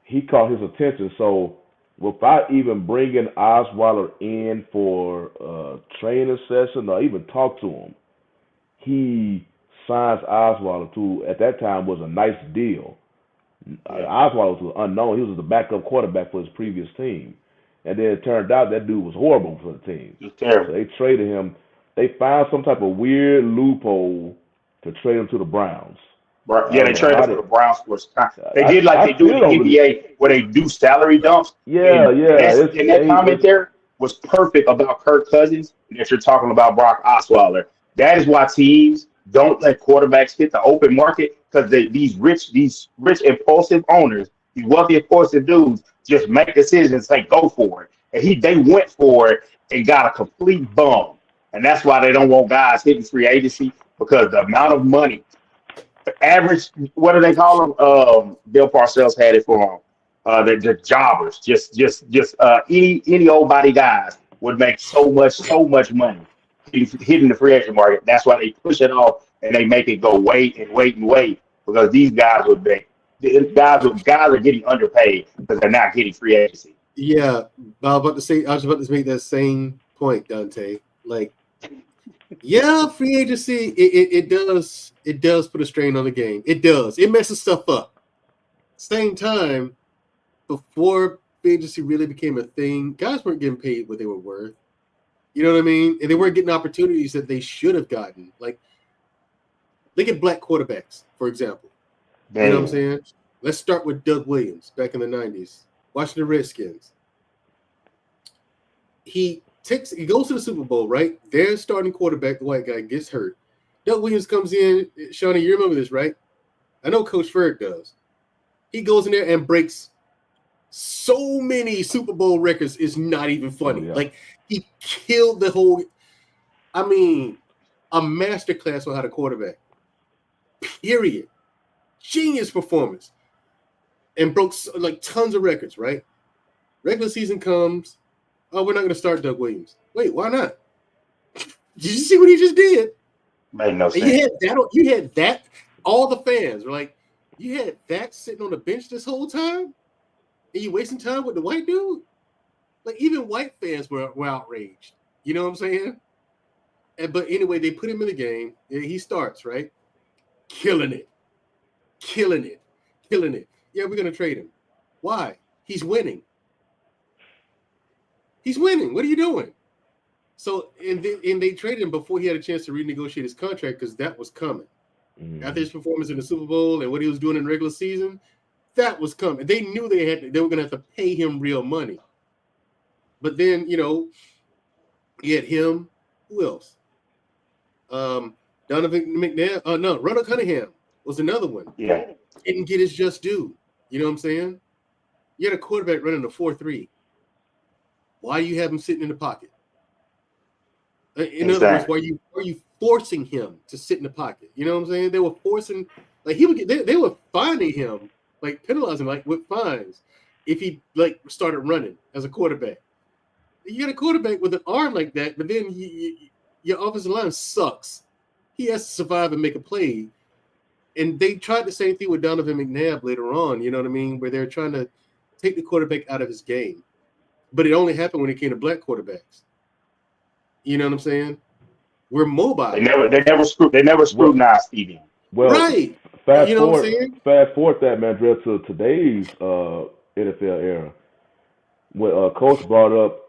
Speaker 2: he caught his attention. So without even bringing Osweiler in for a training session or even talk to him, he signs Osweiler to, at that time, was a nice deal. Osweiler was unknown. He was the backup quarterback for his previous team. And then it turned out that dude was horrible for the team.
Speaker 6: He's terrible.
Speaker 2: So they traded him. They found some type of weird loophole to trade him to the Browns.
Speaker 6: Yeah, they traded for the Browns for they did like they do in the NBA where they do salary dumps.
Speaker 2: Yeah.
Speaker 6: And that comment there was perfect about Kirk Cousins that you're talking about Brock Osweiler. That is why teams don't let quarterbacks hit the open market, because these rich impulsive owners, these wealthy impulsive dudes, just make decisions and say go for it. And they went for it and got a complete bum. And that's why they don't want guys hitting free agency, because the amount of money. Average, what do they call them? Bill Parcells had it for them. The jobbers, just any old body guys would make so much money hitting the free agent market. That's why they push it off and they make it go wait, because these guys guys are getting underpaid because they're not getting free agency.
Speaker 7: Yeah, I was about to make that same point, Dante. Like, yeah, free agency it does put a strain on the game. It does. It messes stuff up. Same time, before free agency really became a thing, guys weren't getting paid what they were worth. You know what I mean? And they weren't getting opportunities that they should have gotten. Like, look at black quarterbacks, for example.
Speaker 6: Damn.
Speaker 7: You know what I'm saying? Let's start with Doug Williams back in the 90s. Washington Redskins. He goes to the Super Bowl, right? Their starting quarterback, the white guy, gets hurt. Doug Williams comes in. Shawnee, you remember this, right? I know Coach Ferg does. He goes in there and breaks so many Super Bowl records. It's not even funny.
Speaker 2: Yeah.
Speaker 7: Like, he killed the whole, a masterclass on how to quarterback. Period. Genius performance. And broke like tons of records, right? Regular season comes. Oh, we're not going to start Doug Williams. Wait, why not? Did you see what he just did?
Speaker 6: Made no sense.
Speaker 7: You had that. All the fans were like, you had that sitting on the bench this whole time? And you wasting time with the white dude? Like, even white fans were outraged. You know what I'm saying? But anyway, they put him in the game. And he starts, right? Killing it. Yeah, we're going to trade him. Why? He's winning. What are you doing? So, and they traded him before he had a chance to renegotiate his contract, because that was coming. After his performance in the Super Bowl and what he was doing in regular season, that was coming. They knew they were going to have to pay him real money. But then, you had him. Who else? Donovan McNabb. Ronald Cunningham was another one.
Speaker 6: Yeah.
Speaker 7: Didn't get his just due. You know what I'm saying? You had a quarterback running a 4.3. Why do you have him sitting in the pocket? In other words, why are you forcing him to sit in the pocket? You know what I'm saying? They were forcing, like, they were fining him, like penalizing him, like with fines, if he like started running as a quarterback. You got a quarterback with an arm like that, but then your offensive line sucks. He has to survive and make a play. And they tried the same thing with Donovan McNabb later on, you know what I mean? Where they're trying to take the quarterback out of his game. But it only happened when it came to black quarterbacks. You know what I'm saying? We're mobile.
Speaker 6: They never scrutinized Steve Young.
Speaker 2: Well,
Speaker 7: right.
Speaker 2: Fast
Speaker 7: You know what I'm saying?
Speaker 2: forward that, man, Dre, to today's NFL era. When Coach brought up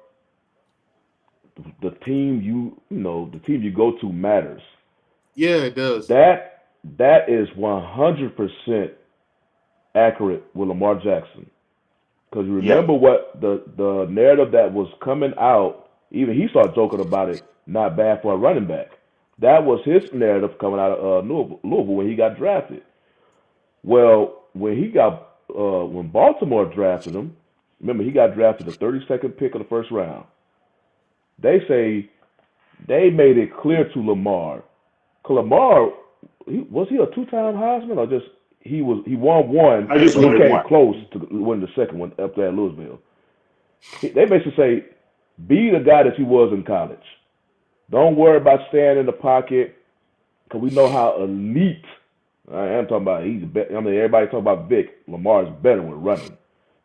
Speaker 2: the team the team you go to matters.
Speaker 7: Yeah, it does.
Speaker 2: That is 100% accurate with Lamar Jackson. Because you remember what the narrative that was coming out, even he started joking about it, not bad for a running back. That was his narrative coming out of Louisville when he got drafted. Well, when Baltimore drafted him, remember he got drafted the 32nd pick of the first round. They say they made it clear to Lamar. Cause Lamar, was he a two-time Heisman or just he won one?
Speaker 6: I just
Speaker 2: he
Speaker 6: won
Speaker 2: came
Speaker 6: one.
Speaker 2: close to winning the second one up there at Louisville. They basically say, be the guy that you was in college. Don't worry about staying in the pocket, because we know how elite. I am talking about. Everybody talking about Vic. Lamar is better with running.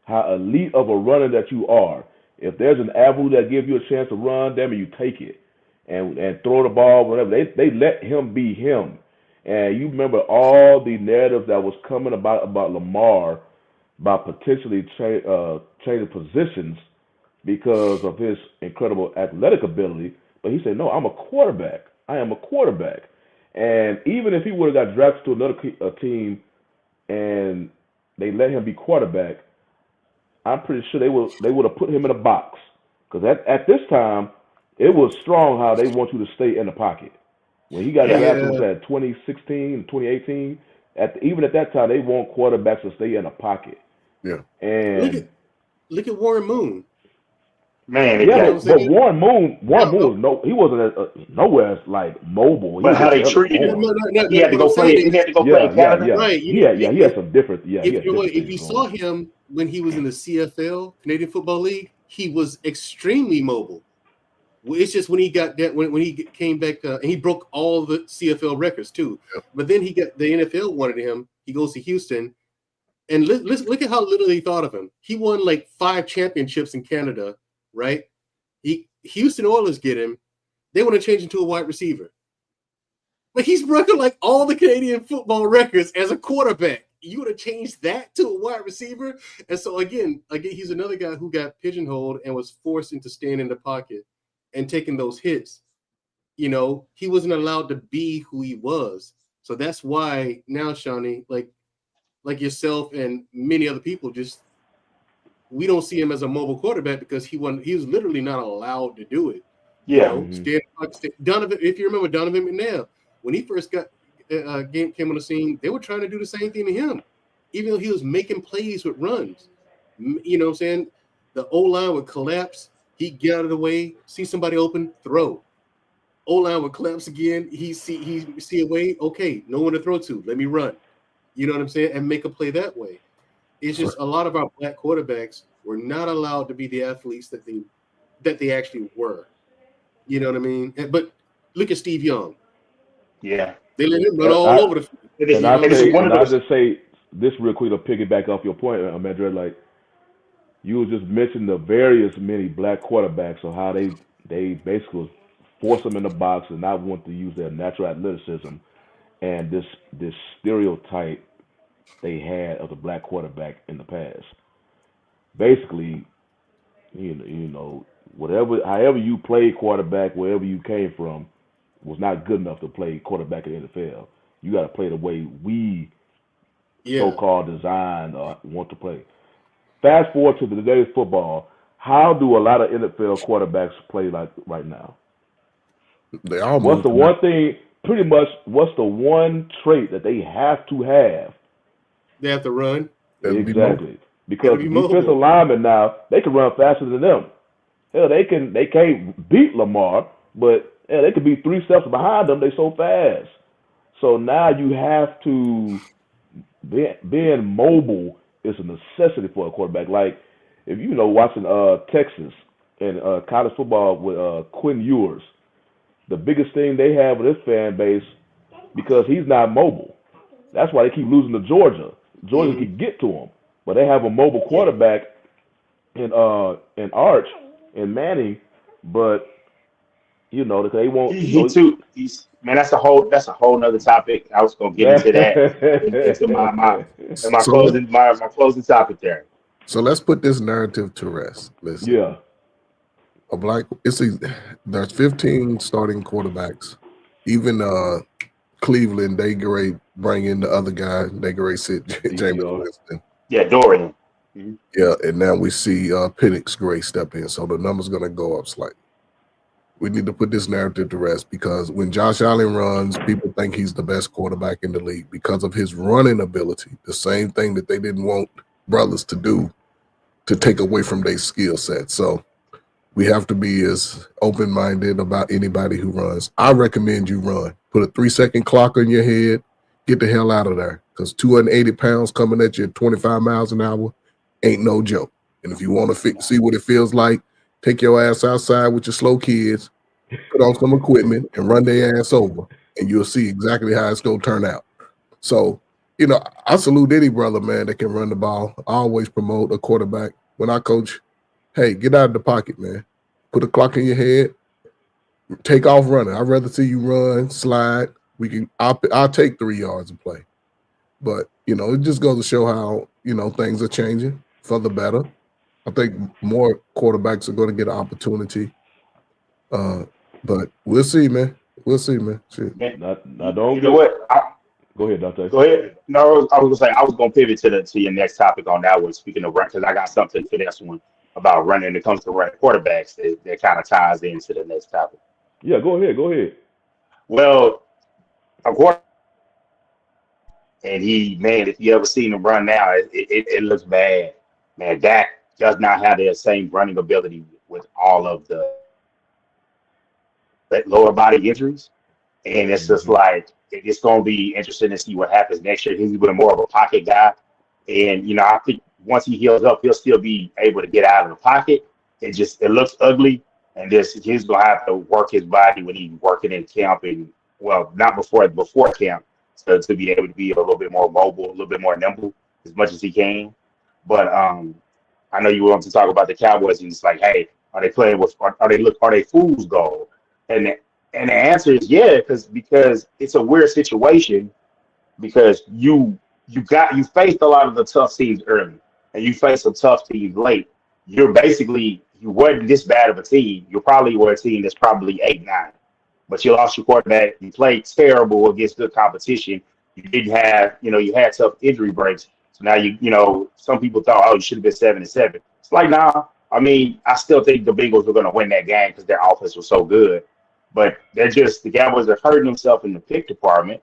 Speaker 2: How elite of a runner that you are. If there's an avenue that gives you a chance to run, damn it, you take it and throw the ball, whatever. They let him be him. And you remember all the narrative that was coming about Lamar, about potentially changing positions because of his incredible athletic ability. But he said, no, I'm a quarterback. I am a quarterback. And even if he would have got drafted to another team and they let him be quarterback, I'm pretty sure they would have put him in a box. Because at this time, it was strong how they want you to stay in the pocket. When he got drafted, was that 2016, 2018? Even at that time, they want quarterbacks to stay in the pocket.
Speaker 3: Yeah.
Speaker 2: And
Speaker 7: look at Warren Moon.
Speaker 6: Man,
Speaker 2: but Warren Moon, he wasn't nowhere as like mobile.
Speaker 6: But how they treated him, he had to go play. He had to go play in Canada.
Speaker 7: Right?
Speaker 2: He had some different.
Speaker 7: If you saw him when he was in the CFL, Canadian Football League, he was extremely mobile. It's just when he got that when he came back and he broke all the CFL records too. Yep. But then the NFL wanted him. He goes to Houston, and look at how little they thought of him. He won like 5 championships in Canada, right? Houston Oilers get him. They want to change him to a wide receiver, but he's broken like all the Canadian football records as a quarterback. You would have changed that to a wide receiver, and so again, he's another guy who got pigeonholed and was forced into staying in the pocket and taking those hits. You know, he wasn't allowed to be who he was. So that's why now, Shawnee, like yourself and many other people, we don't see him as a mobile quarterback because he was literally not allowed to do it.
Speaker 6: Yeah.
Speaker 7: Donovan, if you remember Donovan McNabb, when he first came on the scene, they were trying to do the same thing to him, even though he was making plays with runs. You know what I'm saying? The O-line would collapse. He'd get out of the way, see somebody open, throw. O-line would collapse again. He see a way. Okay, no one to throw to. Let me run. You know what I'm saying? And make a play that way. It's just a lot of our black quarterbacks were not allowed to be the athletes that they actually were. You know what I mean? But look at Steve Young.
Speaker 6: Yeah,
Speaker 7: they let him run all over the field.
Speaker 2: And I'll just say this real quick to piggyback off your point, Madrid. Like you was just mentioning the many black quarterbacks or how they basically force them in the box and not want to use their natural athleticism and this stereotype they had of the black quarterback in the past. Basically, you know, however you played quarterback, wherever you came from, was not good enough to play quarterback in the NFL. You got to play the way we so-called designed or want to play. Fast forward to today's football. How do a lot of NFL quarterbacks play like right now?
Speaker 3: They all.
Speaker 2: What's the one thing? Pretty much, what's the one trait that they have to have?
Speaker 7: They have to run.
Speaker 2: Exactly. Because defensive linemen now, they can run faster than them. Hell, they can't beat Lamar, but they could be 3 steps behind them. They're so fast. So now you have to being mobile is a necessity for a quarterback. Like if you know watching Texas and college football with Quinn Ewers, the biggest thing they have with his fan base because he's not mobile. That's why they keep losing to Georgia. Georgia can get to them, but they have a mobile quarterback in Arch and Manning, but you know they won't.
Speaker 6: He's man. That's a whole nother topic. I was gonna get into that into my closing topic there.
Speaker 3: So let's put this narrative to rest. Listen.
Speaker 2: Yeah.
Speaker 3: There's 15 starting quarterbacks. Even Cleveland, they bring in the other guy. They sit Jameis Winston.
Speaker 6: Yeah, Dorian.
Speaker 3: Mm-hmm. Yeah, and now we see Penix Gray step in. So the number's going to go up slightly. We need to put this narrative to rest because when Josh Allen runs, people think he's the best quarterback in the league because of his running ability. The same thing that they didn't want brothers to do to take away from their skill set. So we have to be as open-minded about anybody who runs. I recommend you run. Put a 3-second clock on your head. Get the hell out of there because 280 pounds coming at you at 25 miles an hour ain't no joke. And if you want to see what it feels like, take your ass outside with your slow kids, put on some equipment, and run their ass over, and you'll see exactly how it's going to turn out. So, you know, I salute any brother, man, that can run the ball. I always promote a quarterback. When I coach, hey, get out of the pocket, man. Put a clock in your head. Take off running. I'd rather see you run, slide. I'll take 3 yards and play. But, you know, it just goes to show how, you know, things are changing for the better. I think more quarterbacks are going to get an opportunity. But we'll see, man. We'll see, man. Shit.
Speaker 6: You know what?
Speaker 2: Go ahead, Dante.
Speaker 6: Go ahead. No, I was gonna say I was gonna pivot to your next topic on that one. Speaking of run, because I got something for this one about running. When it comes to running quarterbacks, that kind of ties into the next topic.
Speaker 2: Yeah, go ahead.
Speaker 6: Well, of course, and if you ever seen him run now, it looks bad. Man, Dak does not have the same running ability with all of the lower body injuries, and it's just like. It's going to be interesting to see what happens next year. He's been more of a pocket guy. And, you know, I think once he heals up, he'll still be able to get out of the pocket. It looks ugly. And he's going to have to work his body when he's working in camp and, well, not before camp, so to be able to be a little bit more mobile, a little bit more nimble as much as he can. But I know you want to talk about the Cowboys and it's like, hey, are they playing with, are they fool's gold? And the answer is yeah, because it's a weird situation because you faced a lot of the tough teams early and you faced some tough teams late. You wasn't this bad of a team. You probably were a team that's probably 8-9, but you lost your quarterback. You played terrible against good competition. You didn't have, you had tough injury breaks. So now some people thought, oh, you should have been 7-7. It's like, nah. I mean, I still think the Bengals were going to win that game because their offense was so good. But the Cowboys are hurting themselves in the pick department.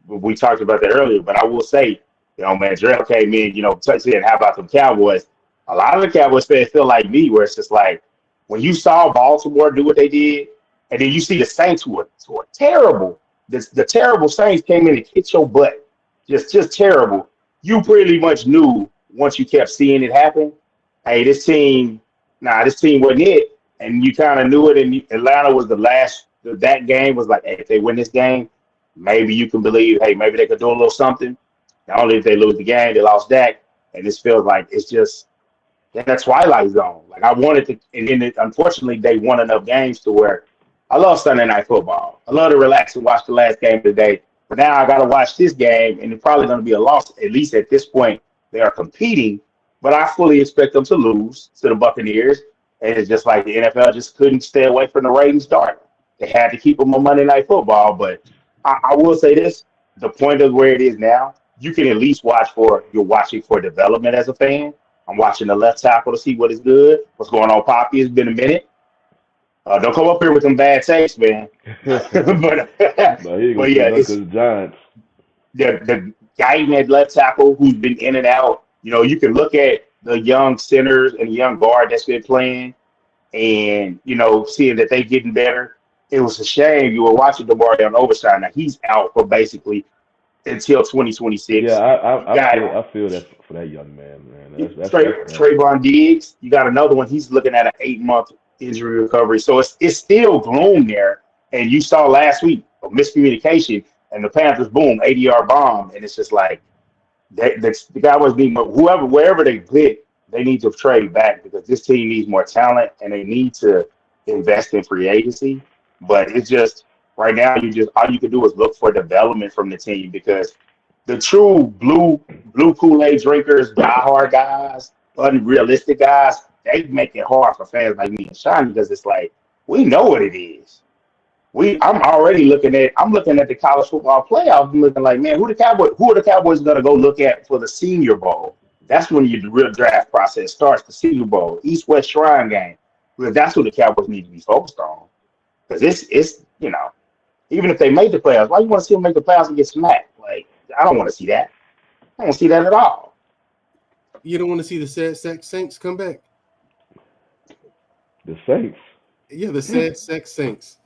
Speaker 6: We talked about that earlier, but I will say, man, Jarrell came in, saying, how about them Cowboys? A lot of the Cowboys fans feel like me, where it's just like, when you saw Baltimore do what they did, and then you see the Saints who are terrible. The terrible Saints came in and kicked your butt. Just terrible. You pretty much knew once you kept seeing it happen, hey, this team wasn't it. And you kind of knew it, and Atlanta was that game was like, hey, if they win this game, maybe you can believe, hey, maybe they could do a little something. Not only if they lose the game, they lost Dak, and this feels like it's just in that twilight zone. Like I wanted to, and then unfortunately they won enough games to where I love Sunday Night Football. I love to relax and watch the last game of the day, but now I got to watch this game, and it's probably going to be a loss. At least at this point, they are competing, but I fully expect them to lose to the Buccaneers. And it's just like the NFL just couldn't stay away from the Ravens dart. They had to keep them on Monday Night Football. But I will say this, the point of where it is now, you can at least you're watching for development as a fan. I'm watching the left tackle to see what is good. What's going on, Poppy? It's been a minute. Don't come up here with them bad takes, man. but yeah, it's the Giants. The guy in that left tackle who's been in and out, you can look at the young centers and the young guard that's been playing and, seeing that they getting better. It was a shame you were watching Demarion Overshown. Now he's out for basically until 2026.
Speaker 2: Yeah, I feel that for that young man. That's
Speaker 6: Trayvon Diggs, you got another one. He's looking at an 8-month injury recovery. So it's still gloom there. And you saw last week a miscommunication. and the Panthers, boom, 80-yard bomb, and it's just like the Cowboys need wherever they pick, they need to trade back because this team needs more talent and they need to invest in free agency. But it's just right now, all you can do is look for development from the team because the true blue Kool-Aid drinkers, diehard guys, unrealistic guys, they make it hard for fans like me and Sean because it's like we know what it is. I'm looking at the college football playoff. I'm looking like, man, who are the Cowboys going to go look at for the Senior Bowl? That's when the real draft process starts. The Senior Bowl, East-West Shrine game. Because that's what the Cowboys need to be focused on. Because it's even if they make the playoffs, why you want to see them make the playoffs and get smacked? Like, I don't want to see that. I don't want to see that at all.
Speaker 7: You don't want to see the sad sack Saints come back?
Speaker 2: The Saints?
Speaker 7: Yeah, the sad sack Saints.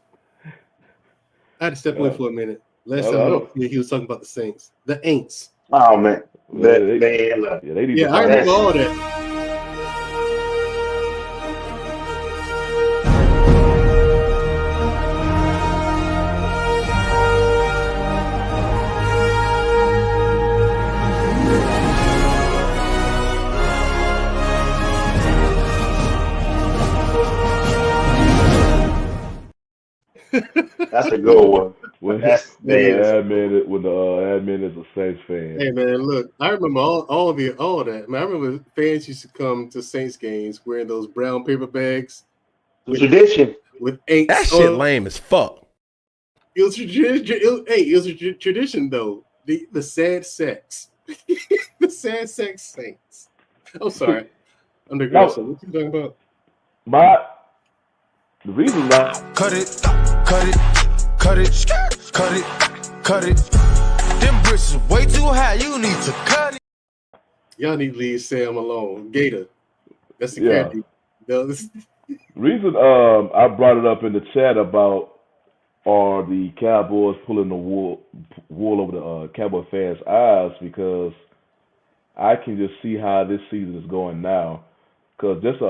Speaker 7: I had to step away for a minute. Last time he was talking about the Saints. The Aints.
Speaker 6: Oh, man.
Speaker 2: They
Speaker 7: I remember all that.
Speaker 6: That's a good one.
Speaker 2: When the admin is a Saints fan.
Speaker 7: Hey man, look, I remember all of that. Man, I remember fans used to come to Saints games wearing those brown paper bags.
Speaker 6: Tradition.
Speaker 7: With Aints.
Speaker 9: That shit lame as fuck.
Speaker 7: It was a tradition though. The sad sex. The sad sex Saints. I'm sorry. I'm digressing. What you talking about?
Speaker 2: The reason why
Speaker 10: cut it. Them bricks is way too high. You need to cut it.
Speaker 7: Y'all need to leave Sam alone. Gator. That's the character.
Speaker 2: Reason I brought it up in the chat about are the Cowboys pulling the wool over the Cowboy fans' eyes because I can just see how this season is going now. Because just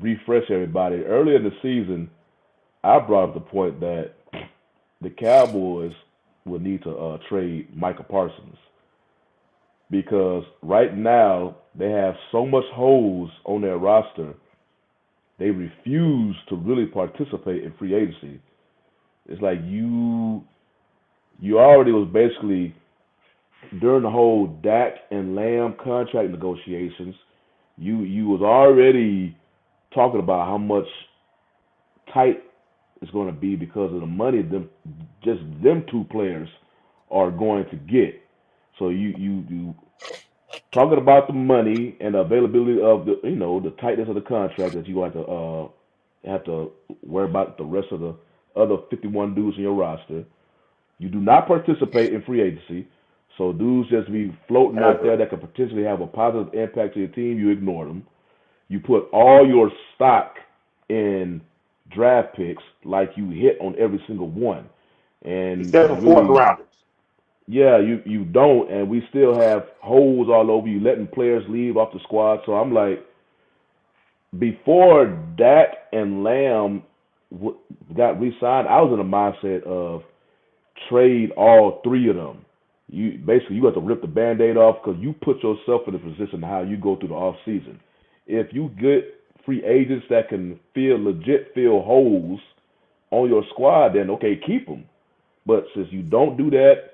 Speaker 2: refresh everybody. Earlier in the season, I brought up the point that the Cowboys will need to trade Micah Parsons because right now they have so much holes on their roster. They refuse to really participate in free agency. It's like you already was basically during the whole Dak and Lamb contract negotiations. You was already talking about how much tight it's going to be because of the money them two players are going to get. So you talking about the money and the availability of the tightness of the contract that you have to worry about the rest of the other 51 dudes in your roster. You do not participate in free agency, so dudes just be floating out there that could potentially have a positive impact to your team. You ignore them. You put all your stock in draft picks like you hit on every single one. And
Speaker 6: except for fourth rounders.
Speaker 2: Yeah, you don't, and we still have holes all over you, letting players leave off the squad. So I'm like, before Dak and Lamb got re-signed, I was in a mindset of trade all three of them. You have to rip the Band-Aid off because you put yourself in a position how you go through the off season. If you get free agents that can fill holes on your squad, then okay, keep them. But since you don't do that,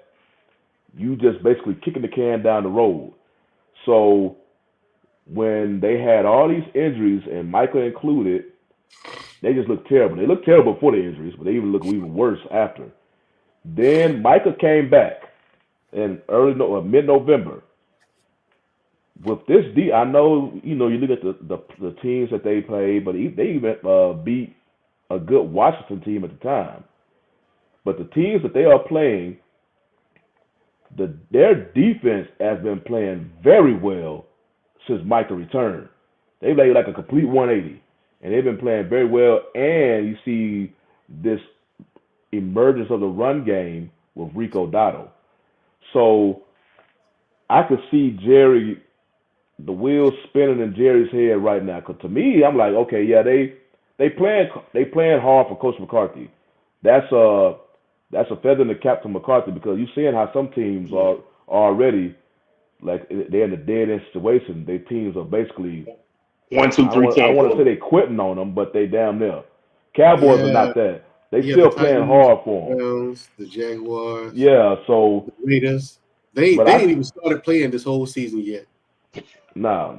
Speaker 2: you just basically kicking the can down the road. So when they had all these injuries, and Micah included, they just looked terrible. They looked terrible before the injuries, but they even look even worse after. Then Micah came back in mid-November. With this I know, you look at the teams that they played, but they even beat a good Washington team at the time. But the teams that they are playing, their defense has been playing very well since Micah returned. They played like a complete 180, and they've been playing very well. And you see this emergence of the run game with Rico Dotto. So I could see the wheels spinning in Jerry's head right now. Because to me, I'm like, okay, yeah, they playing hard for Coach McCarthy. That's that's a feather in the cap to McCarthy because you're seeing how some teams are already like they're in a dead end situation. Their teams are basically
Speaker 6: 1, 2, 3
Speaker 2: I want to say they quitting on them, but they damn near. Cowboys are not that. They
Speaker 7: Yeah,
Speaker 2: still
Speaker 7: the
Speaker 2: playing
Speaker 7: Titans,
Speaker 2: hard for them.
Speaker 7: Browns, the Jaguars,
Speaker 2: Yeah, so
Speaker 7: the Raiders. They ain't even started playing this whole season yet.
Speaker 2: nah.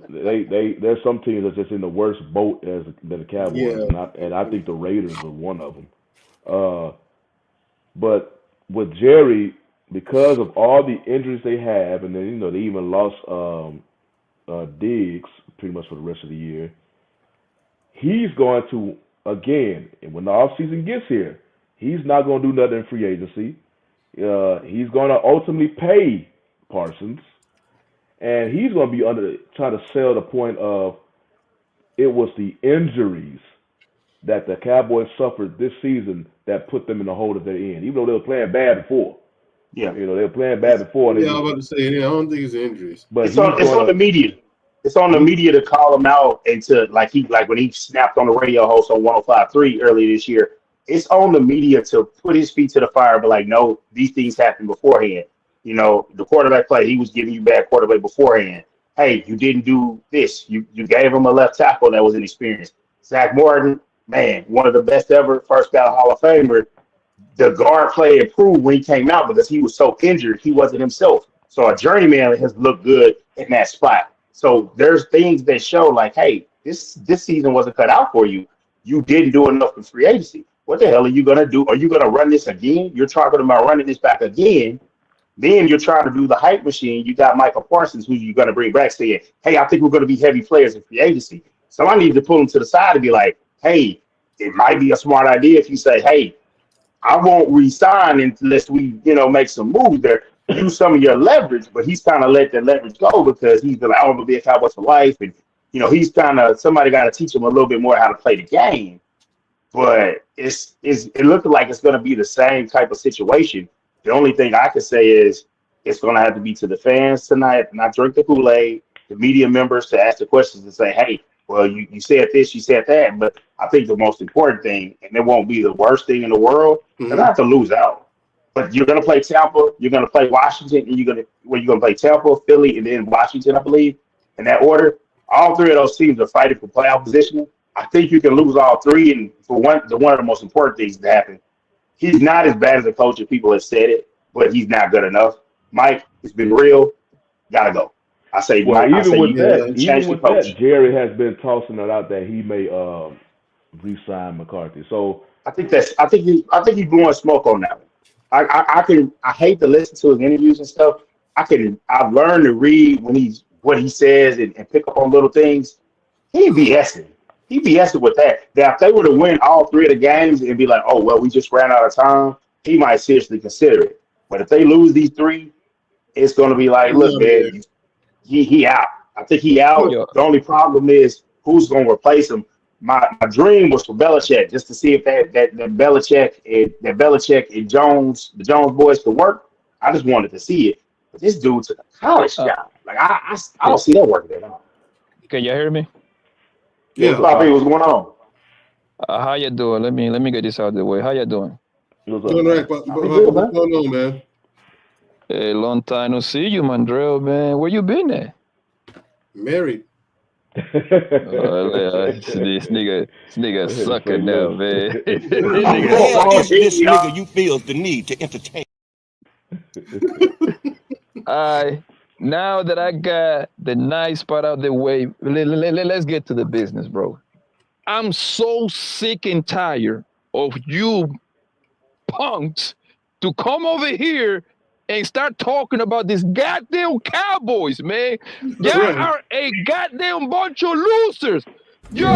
Speaker 2: There's some teams that's just in the worst boat than the Cowboys,
Speaker 7: Yeah.
Speaker 2: and I think the Raiders are one of them. But with Jerry, because of all the injuries they have, and then they even lost Diggs pretty much for the rest of the year. He's going to again, and when the offseason gets here, he's not going to do nothing in free agency. He's going to ultimately pay Parsons, and he's going to be trying to sell the point of it was the injuries that the Cowboys suffered this season that put them in the hole that they're in, even though they were playing bad before.
Speaker 6: Yeah,
Speaker 2: they were playing bad before.
Speaker 7: Yeah, I was about to say, I don't think it's injuries.
Speaker 2: But
Speaker 6: it's on the media. It's on the media to call him out and to like when he snapped on the radio host on 105.3 earlier this year. It's on the media to put his feet to the fire, but like, no, these things happened beforehand. The quarterback play, he was giving you bad quarterback beforehand. Hey, you didn't do this. You gave him a left tackle that was inexperienced. Zach Martin, man, one of the best ever, first ballot Hall of Famer. The guard play improved when he came out because he was so injured, he wasn't himself. So a journeyman has looked good in that spot. So there's things that show like, hey, this season wasn't cut out for you. You didn't do enough in free agency. What the hell are you going to do? Are you going to run this again? You're talking about running this back again. Then you're trying to do the hype machine. You got Michael Parsons, who you're going to bring back, saying, hey, I think we're going to be heavy players in free agency. So I need to pull him to the side and be like, hey, it might be a smart idea if you say, hey, I won't resign unless we, make some moves there. Use some of your leverage, but he's kind of let that leverage go because he's been like, I'm gonna be a Cowboy for life, and he's kind of somebody got to teach him a little bit more how to play the game. But it looks like it's gonna be the same type of situation. The only thing I can say is it's gonna have to be to the fans tonight, not drink the Kool-Aid, the media members to ask the questions and say, hey, well, you said this, you said that, but I think the most important thing, and it won't be the worst thing in the world, they're not to lose out. But you're going to play Tampa, you're going to play Washington, and you're going to play Tampa, Philly, and then Washington, I believe, in that order. All three of those teams are fighting for playoff positioning. I think you can lose all three, and for one of the most important things to happen, he's not as bad as a coach as people have said it, but he's not good enough. Mike, it's been real. Got to go. I say,
Speaker 2: well,
Speaker 6: Mike,
Speaker 2: even with that, Jerry has been tossing it out that he may re-sign McCarthy. So
Speaker 6: I think he's blowing smoke on that one. I hate to listen to his interviews and stuff. I've learned to read what he says and pick up on little things. He BSing with that. Now, if they were to win all three of the games and be like, oh, well, we just ran out of time, he might seriously consider it. But if they lose these three, it's going to be like, look, man, he out. I think he out. Yeah. The only problem is who's going to replace him. My dream was for Belichick, just to see if that Belichick and Jones, the Jones boys, could work. I just wanted to see it. But this dude took a college job. Like I don't see that working at all.
Speaker 9: Can y'all hear me?
Speaker 6: Yeah, Bobby, what's going on?
Speaker 9: How you doing? Let me get this out of the way. How you doing?
Speaker 7: Doing right, what's going on, man?
Speaker 9: Hey, long time no see you, Mandrell, man. Where you been at?
Speaker 7: Married.
Speaker 9: This nigga sucker now, man.
Speaker 4: This nigga you feels the need to entertain.
Speaker 9: Now that I got the nice part out of the way, let's get to the business, bro. I'm so sick and tired of you punks to come over here and start talking about these goddamn Cowboys, man. Y'all are a goddamn bunch of losers. Yo!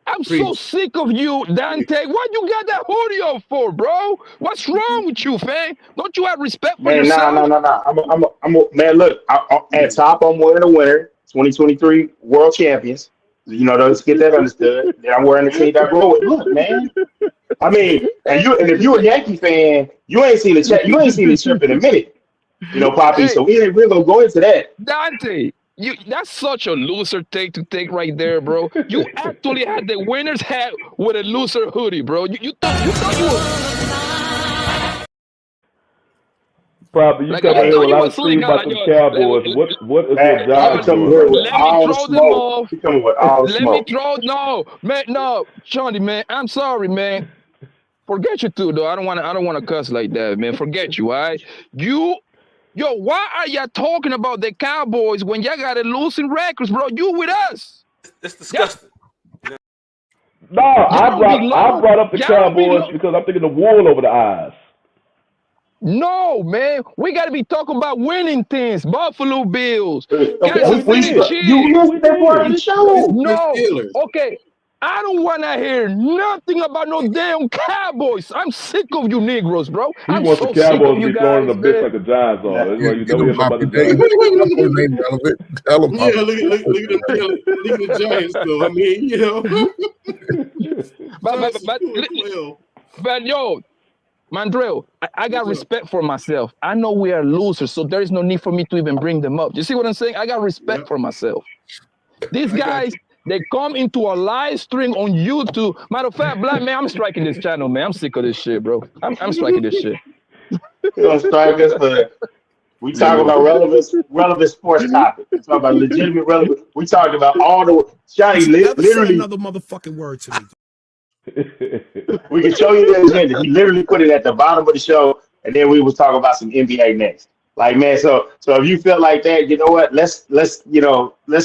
Speaker 9: I'm so sick of you, Dante. What you got that hoodie on for, bro? What's wrong with you, fam? Don't you have respect for yourself?
Speaker 6: No. Man, look, at top, I'm wearing a winner, 2023 World Champions. Let's get that understood. Then I'm wearing the team that roll with. Look, man. I mean, and if you're a Yankee fan, you ain't seen the chip in a minute. Poppy. Hey, so we're gonna go into that.
Speaker 9: Dante, That's such a loser take right there, bro. You actually had the winner's hat with a loser hoodie, bro. You thought you were
Speaker 2: Probably you
Speaker 9: like
Speaker 2: come
Speaker 9: I
Speaker 2: in here
Speaker 9: thought
Speaker 2: with a
Speaker 9: you
Speaker 2: lot
Speaker 9: were
Speaker 2: of
Speaker 9: slick.
Speaker 2: steam about them
Speaker 9: Let,
Speaker 2: Cowboys. What is your
Speaker 6: Man,
Speaker 2: job
Speaker 6: he coming
Speaker 2: doing?
Speaker 6: here with
Speaker 9: let me
Speaker 6: all the
Speaker 9: throw them
Speaker 6: smoke.
Speaker 9: off.
Speaker 6: He coming with all the
Speaker 9: Let me
Speaker 6: smoke.
Speaker 9: throw no, Johnny, man. I'm sorry, man. Forget you too, though. I don't wanna cuss like that, man. Forget you, all right? Why are y'all talking about the Cowboys when y'all got a losing records, bro? You with us.
Speaker 5: It's disgusting.
Speaker 2: No,
Speaker 9: Y'all
Speaker 2: I
Speaker 9: don't belong.
Speaker 2: brought up the
Speaker 9: Y'all don't
Speaker 2: Cowboys
Speaker 9: belong.
Speaker 2: because I'm thinking the wool over the eyes.
Speaker 9: No, man. We got to be talking about winning things. Buffalo Bills,
Speaker 6: Okay,
Speaker 9: Kansas
Speaker 2: We
Speaker 9: City
Speaker 2: did.
Speaker 6: you
Speaker 9: Chiefs.
Speaker 6: missed that part of the show.
Speaker 7: The
Speaker 9: No.
Speaker 7: Steelers.
Speaker 9: Okay. I don't want to hear nothing about no damn Cowboys. I'm sick of you Negroes, bro.
Speaker 2: He
Speaker 9: I'm
Speaker 2: wants the
Speaker 9: so sick of
Speaker 2: Cowboys to
Speaker 9: you
Speaker 2: be thrown in
Speaker 9: guys,
Speaker 2: the bitch
Speaker 9: man.
Speaker 2: like the Giants are.
Speaker 6: Yeah.
Speaker 2: That's
Speaker 3: Yeah,
Speaker 2: why you
Speaker 3: get
Speaker 2: never
Speaker 3: him,
Speaker 2: hear nothing about
Speaker 3: Poppy.
Speaker 2: the
Speaker 3: They
Speaker 2: Giants.
Speaker 3: Cowboys ain't relevant. Tell him,
Speaker 7: Yeah,
Speaker 3: Poppy.
Speaker 7: look at the Giants though. I mean, you know. Giants are doing well.
Speaker 9: But yo, Mandrell, I got
Speaker 7: What's up?
Speaker 9: respect for myself. I know we are losers, so there is no need for me to even bring them up. You see what I'm saying? I got respect
Speaker 7: Yep.
Speaker 9: for myself. These
Speaker 7: I got
Speaker 9: guys,
Speaker 7: you.
Speaker 9: they come into a live stream on YouTube. Matter of fact, Black man, I'm striking this channel, man. I'm sick of this shit, bro. I'm striking this shit.
Speaker 6: He gonna strike us for. We talk about relevant sports topics. We talk about legitimate relevant. We talked about all the Johnny
Speaker 8: Never say
Speaker 6: literally.
Speaker 8: another motherfucking word to me.
Speaker 6: We can show you the agenda. He literally put it at the bottom of the show, and then we was talking about some NBA next. Like man, so if you feel like that, you know what? Let's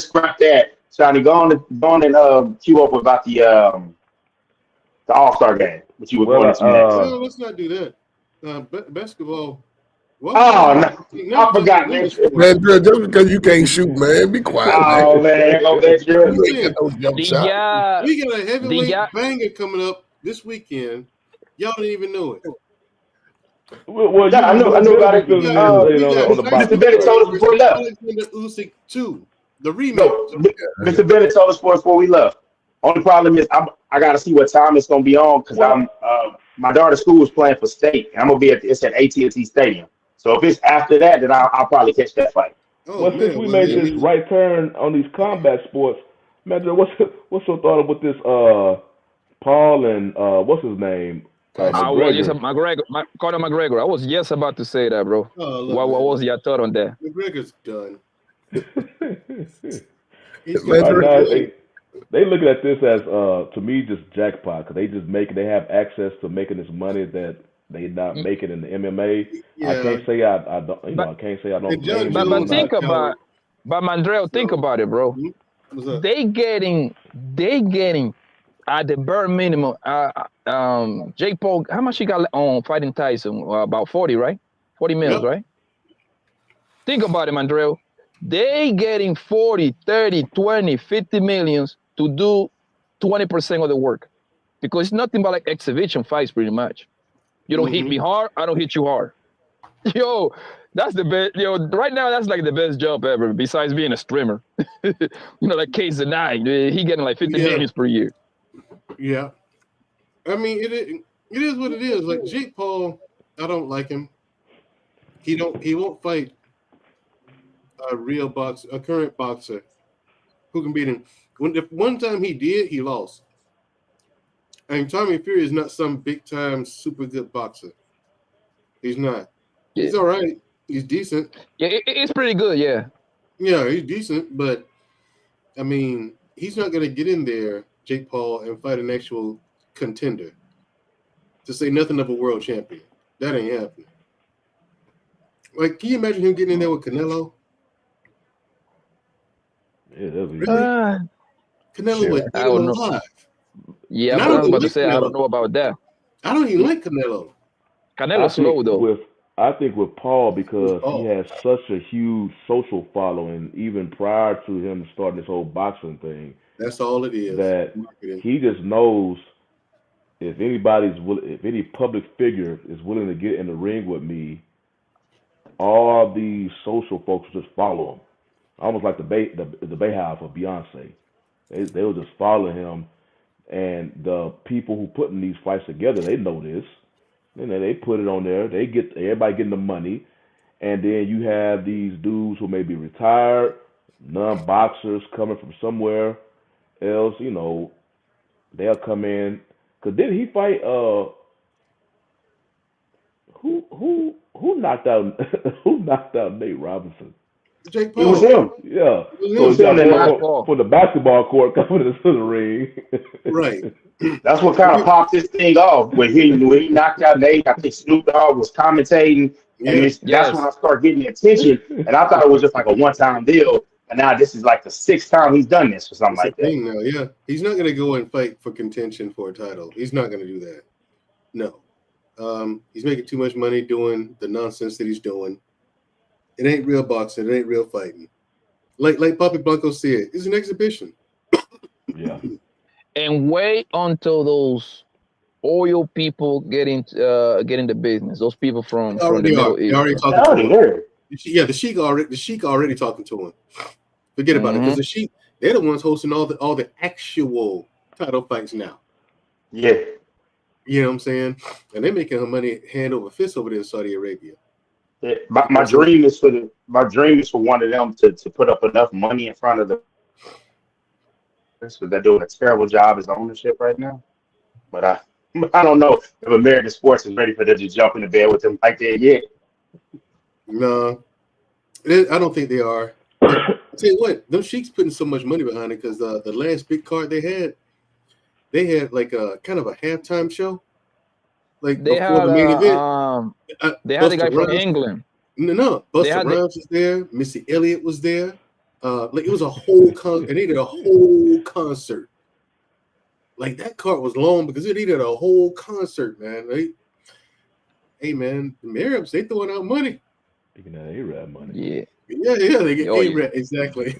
Speaker 6: scrap that. Johnny, go on and queue up about the All-Star game, which you were going into next.
Speaker 7: No, let's not do that. Basketball.
Speaker 6: Oh no, I forgot that.
Speaker 3: Man, Drew, just because you can't shoot, man, be quiet, man.
Speaker 6: Oh man, go that
Speaker 3: You ain't got no jump
Speaker 9: The
Speaker 3: shot.
Speaker 9: ya-
Speaker 7: We got a heavyweight
Speaker 9: ya-
Speaker 7: banger coming up this weekend. Y'all didn't even know it.
Speaker 2: Well,
Speaker 6: Yeah, I know about it.
Speaker 7: We got
Speaker 2: on the box.
Speaker 6: Mr. Bennett told us before we left.
Speaker 7: Alexander Usyk 2, the rematch.
Speaker 6: No, Mr. Bennett told us before we left. Only problem is I got to see what time it's gonna be on because my daughter's school is playing for state. And I'm gonna be it's at AT&T Stadium. So if it's after that, then I'll probably catch that fight.
Speaker 7: Oh,
Speaker 2: Well, since we made this right turn on these combat sports, man, what's your thought of with this Paul and what's his name?
Speaker 9: I was just Conor McGregor. I was just about to say that, bro.
Speaker 7: Oh, look,
Speaker 9: what was your thought on that?
Speaker 7: McGregor's done.
Speaker 2: They looking at this as to me just jackpot because they have access to making this money that they not making in the MMA.
Speaker 7: Yeah.
Speaker 2: I can't say I don't. I can't say I don't.
Speaker 9: But think about, but Mandrell, think about it, bro. They getting at the bare minimum. Jake Paul, how much he got on fighting Tyson? About 40, right? 40 mils, right? Think about it, Mandrell. They getting 40, 30, 20, 50 millions to do 20% of the work. Because it's nothing but like exhibition fights pretty much. You don't hit me hard, I don't hit you hard. Yo, that's the best. Yo, right now that's like the best job ever, besides being a streamer. Like KZ9, he getting like 50 millions per year.
Speaker 7: Yeah. I mean, it is what it is. Like Jake Paul, I don't like him. He won't fight a current boxer who can beat him. One time he did, he lost. And Tommy Fury is not some big time super good boxer. He's not.
Speaker 9: Yeah.
Speaker 7: He's all right. He's decent.
Speaker 9: Yeah, it's pretty good. Yeah.
Speaker 7: Yeah, he's decent, but I mean, he's not going to get in there, Jake Paul, and fight an actual contender. To say nothing of a world champion, that ain't happening. Like, can you imagine him getting in there with Canelo?
Speaker 2: Yeah, that'd be
Speaker 7: Canelo would eat him alive.
Speaker 9: Yeah, I was about to say, I don't know about that.
Speaker 7: I don't even like Canelo.
Speaker 9: Canelo's slow, though.
Speaker 2: I think with Paul, because he has such a huge social following, even prior to him starting this whole boxing thing.
Speaker 7: That's all it is.
Speaker 2: That he just knows if any public figure is willing to get in the ring with me, all these social folks just follow him. Almost like the Bayhive of Beyonce. They will just follow him. And the people who putting these fights together, they know this. They put it on there. They get everybody getting the money, and then you have these dudes who may be retired, non-boxers coming from somewhere else, you know, they'll come in. Cause didn't he fight? Who knocked out who knocked out Nate Robinson?
Speaker 7: Jake
Speaker 6: It
Speaker 7: Paul.
Speaker 6: was him.
Speaker 2: Yeah.
Speaker 6: It
Speaker 2: So
Speaker 6: was
Speaker 2: he
Speaker 6: him
Speaker 2: got
Speaker 6: that
Speaker 2: more
Speaker 6: knocked.
Speaker 2: for the basketball court coming into the ring.
Speaker 7: Right.
Speaker 6: That's what kind of popped this thing off. When he knocked out Nate, I think Snoop Dogg was commentating, and
Speaker 7: Yeah.
Speaker 6: that's when I started getting the attention. And I thought it was just like a one-time deal. And now this is like the 6th time he's done this or something
Speaker 7: That's
Speaker 6: like
Speaker 7: the
Speaker 6: that.
Speaker 7: thing now. Yeah, he's not gonna go and fight for contention for a title. He's not gonna do that. No. He's making too much money doing the nonsense that he's doing. It ain't real boxing. It ain't real fighting. Like Papi Blanco said, it's an exhibition.
Speaker 2: Yeah.
Speaker 9: And wait until those oil people get into business. Those people from the
Speaker 7: Already
Speaker 9: Middle
Speaker 7: are. They
Speaker 9: East.
Speaker 7: already
Speaker 6: They're
Speaker 7: talking
Speaker 6: already
Speaker 7: to him.
Speaker 6: there.
Speaker 7: Yeah, the Sheik already talking to him. Forget about it, because the Sheik, they're the ones hosting all the actual title fights now.
Speaker 6: Yeah.
Speaker 7: You know what I'm saying? And they're making her money hand over fist over there in Saudi Arabia.
Speaker 6: Yeah. My dream is for one of them to put up enough money in front of the. So they're doing a terrible job as ownership right now. But I don't know if American sports is ready for them to jump in the bed with them like that yet.
Speaker 7: No, I don't think they are. I'll tell you what, them Sheiks putting so much money behind it because the last big card they had like a kind of a halftime show. Like
Speaker 9: They
Speaker 7: before
Speaker 9: had
Speaker 7: the main event.
Speaker 9: they had the guy
Speaker 7: Busta
Speaker 9: from
Speaker 7: Rhymes-
Speaker 9: England.
Speaker 7: No,
Speaker 9: They
Speaker 7: Busta
Speaker 9: had
Speaker 7: Rhymes was there. Missy Elliott was there. Like it was a whole and they did a whole concert. Like that card was long because it needed a whole concert, man. Hey man, the Arabs, they throwing out money.
Speaker 2: Speaking of A-Rab money.
Speaker 9: Yeah.
Speaker 7: Yeah, they get
Speaker 9: Oh, yeah.
Speaker 7: A-Rad, exactly.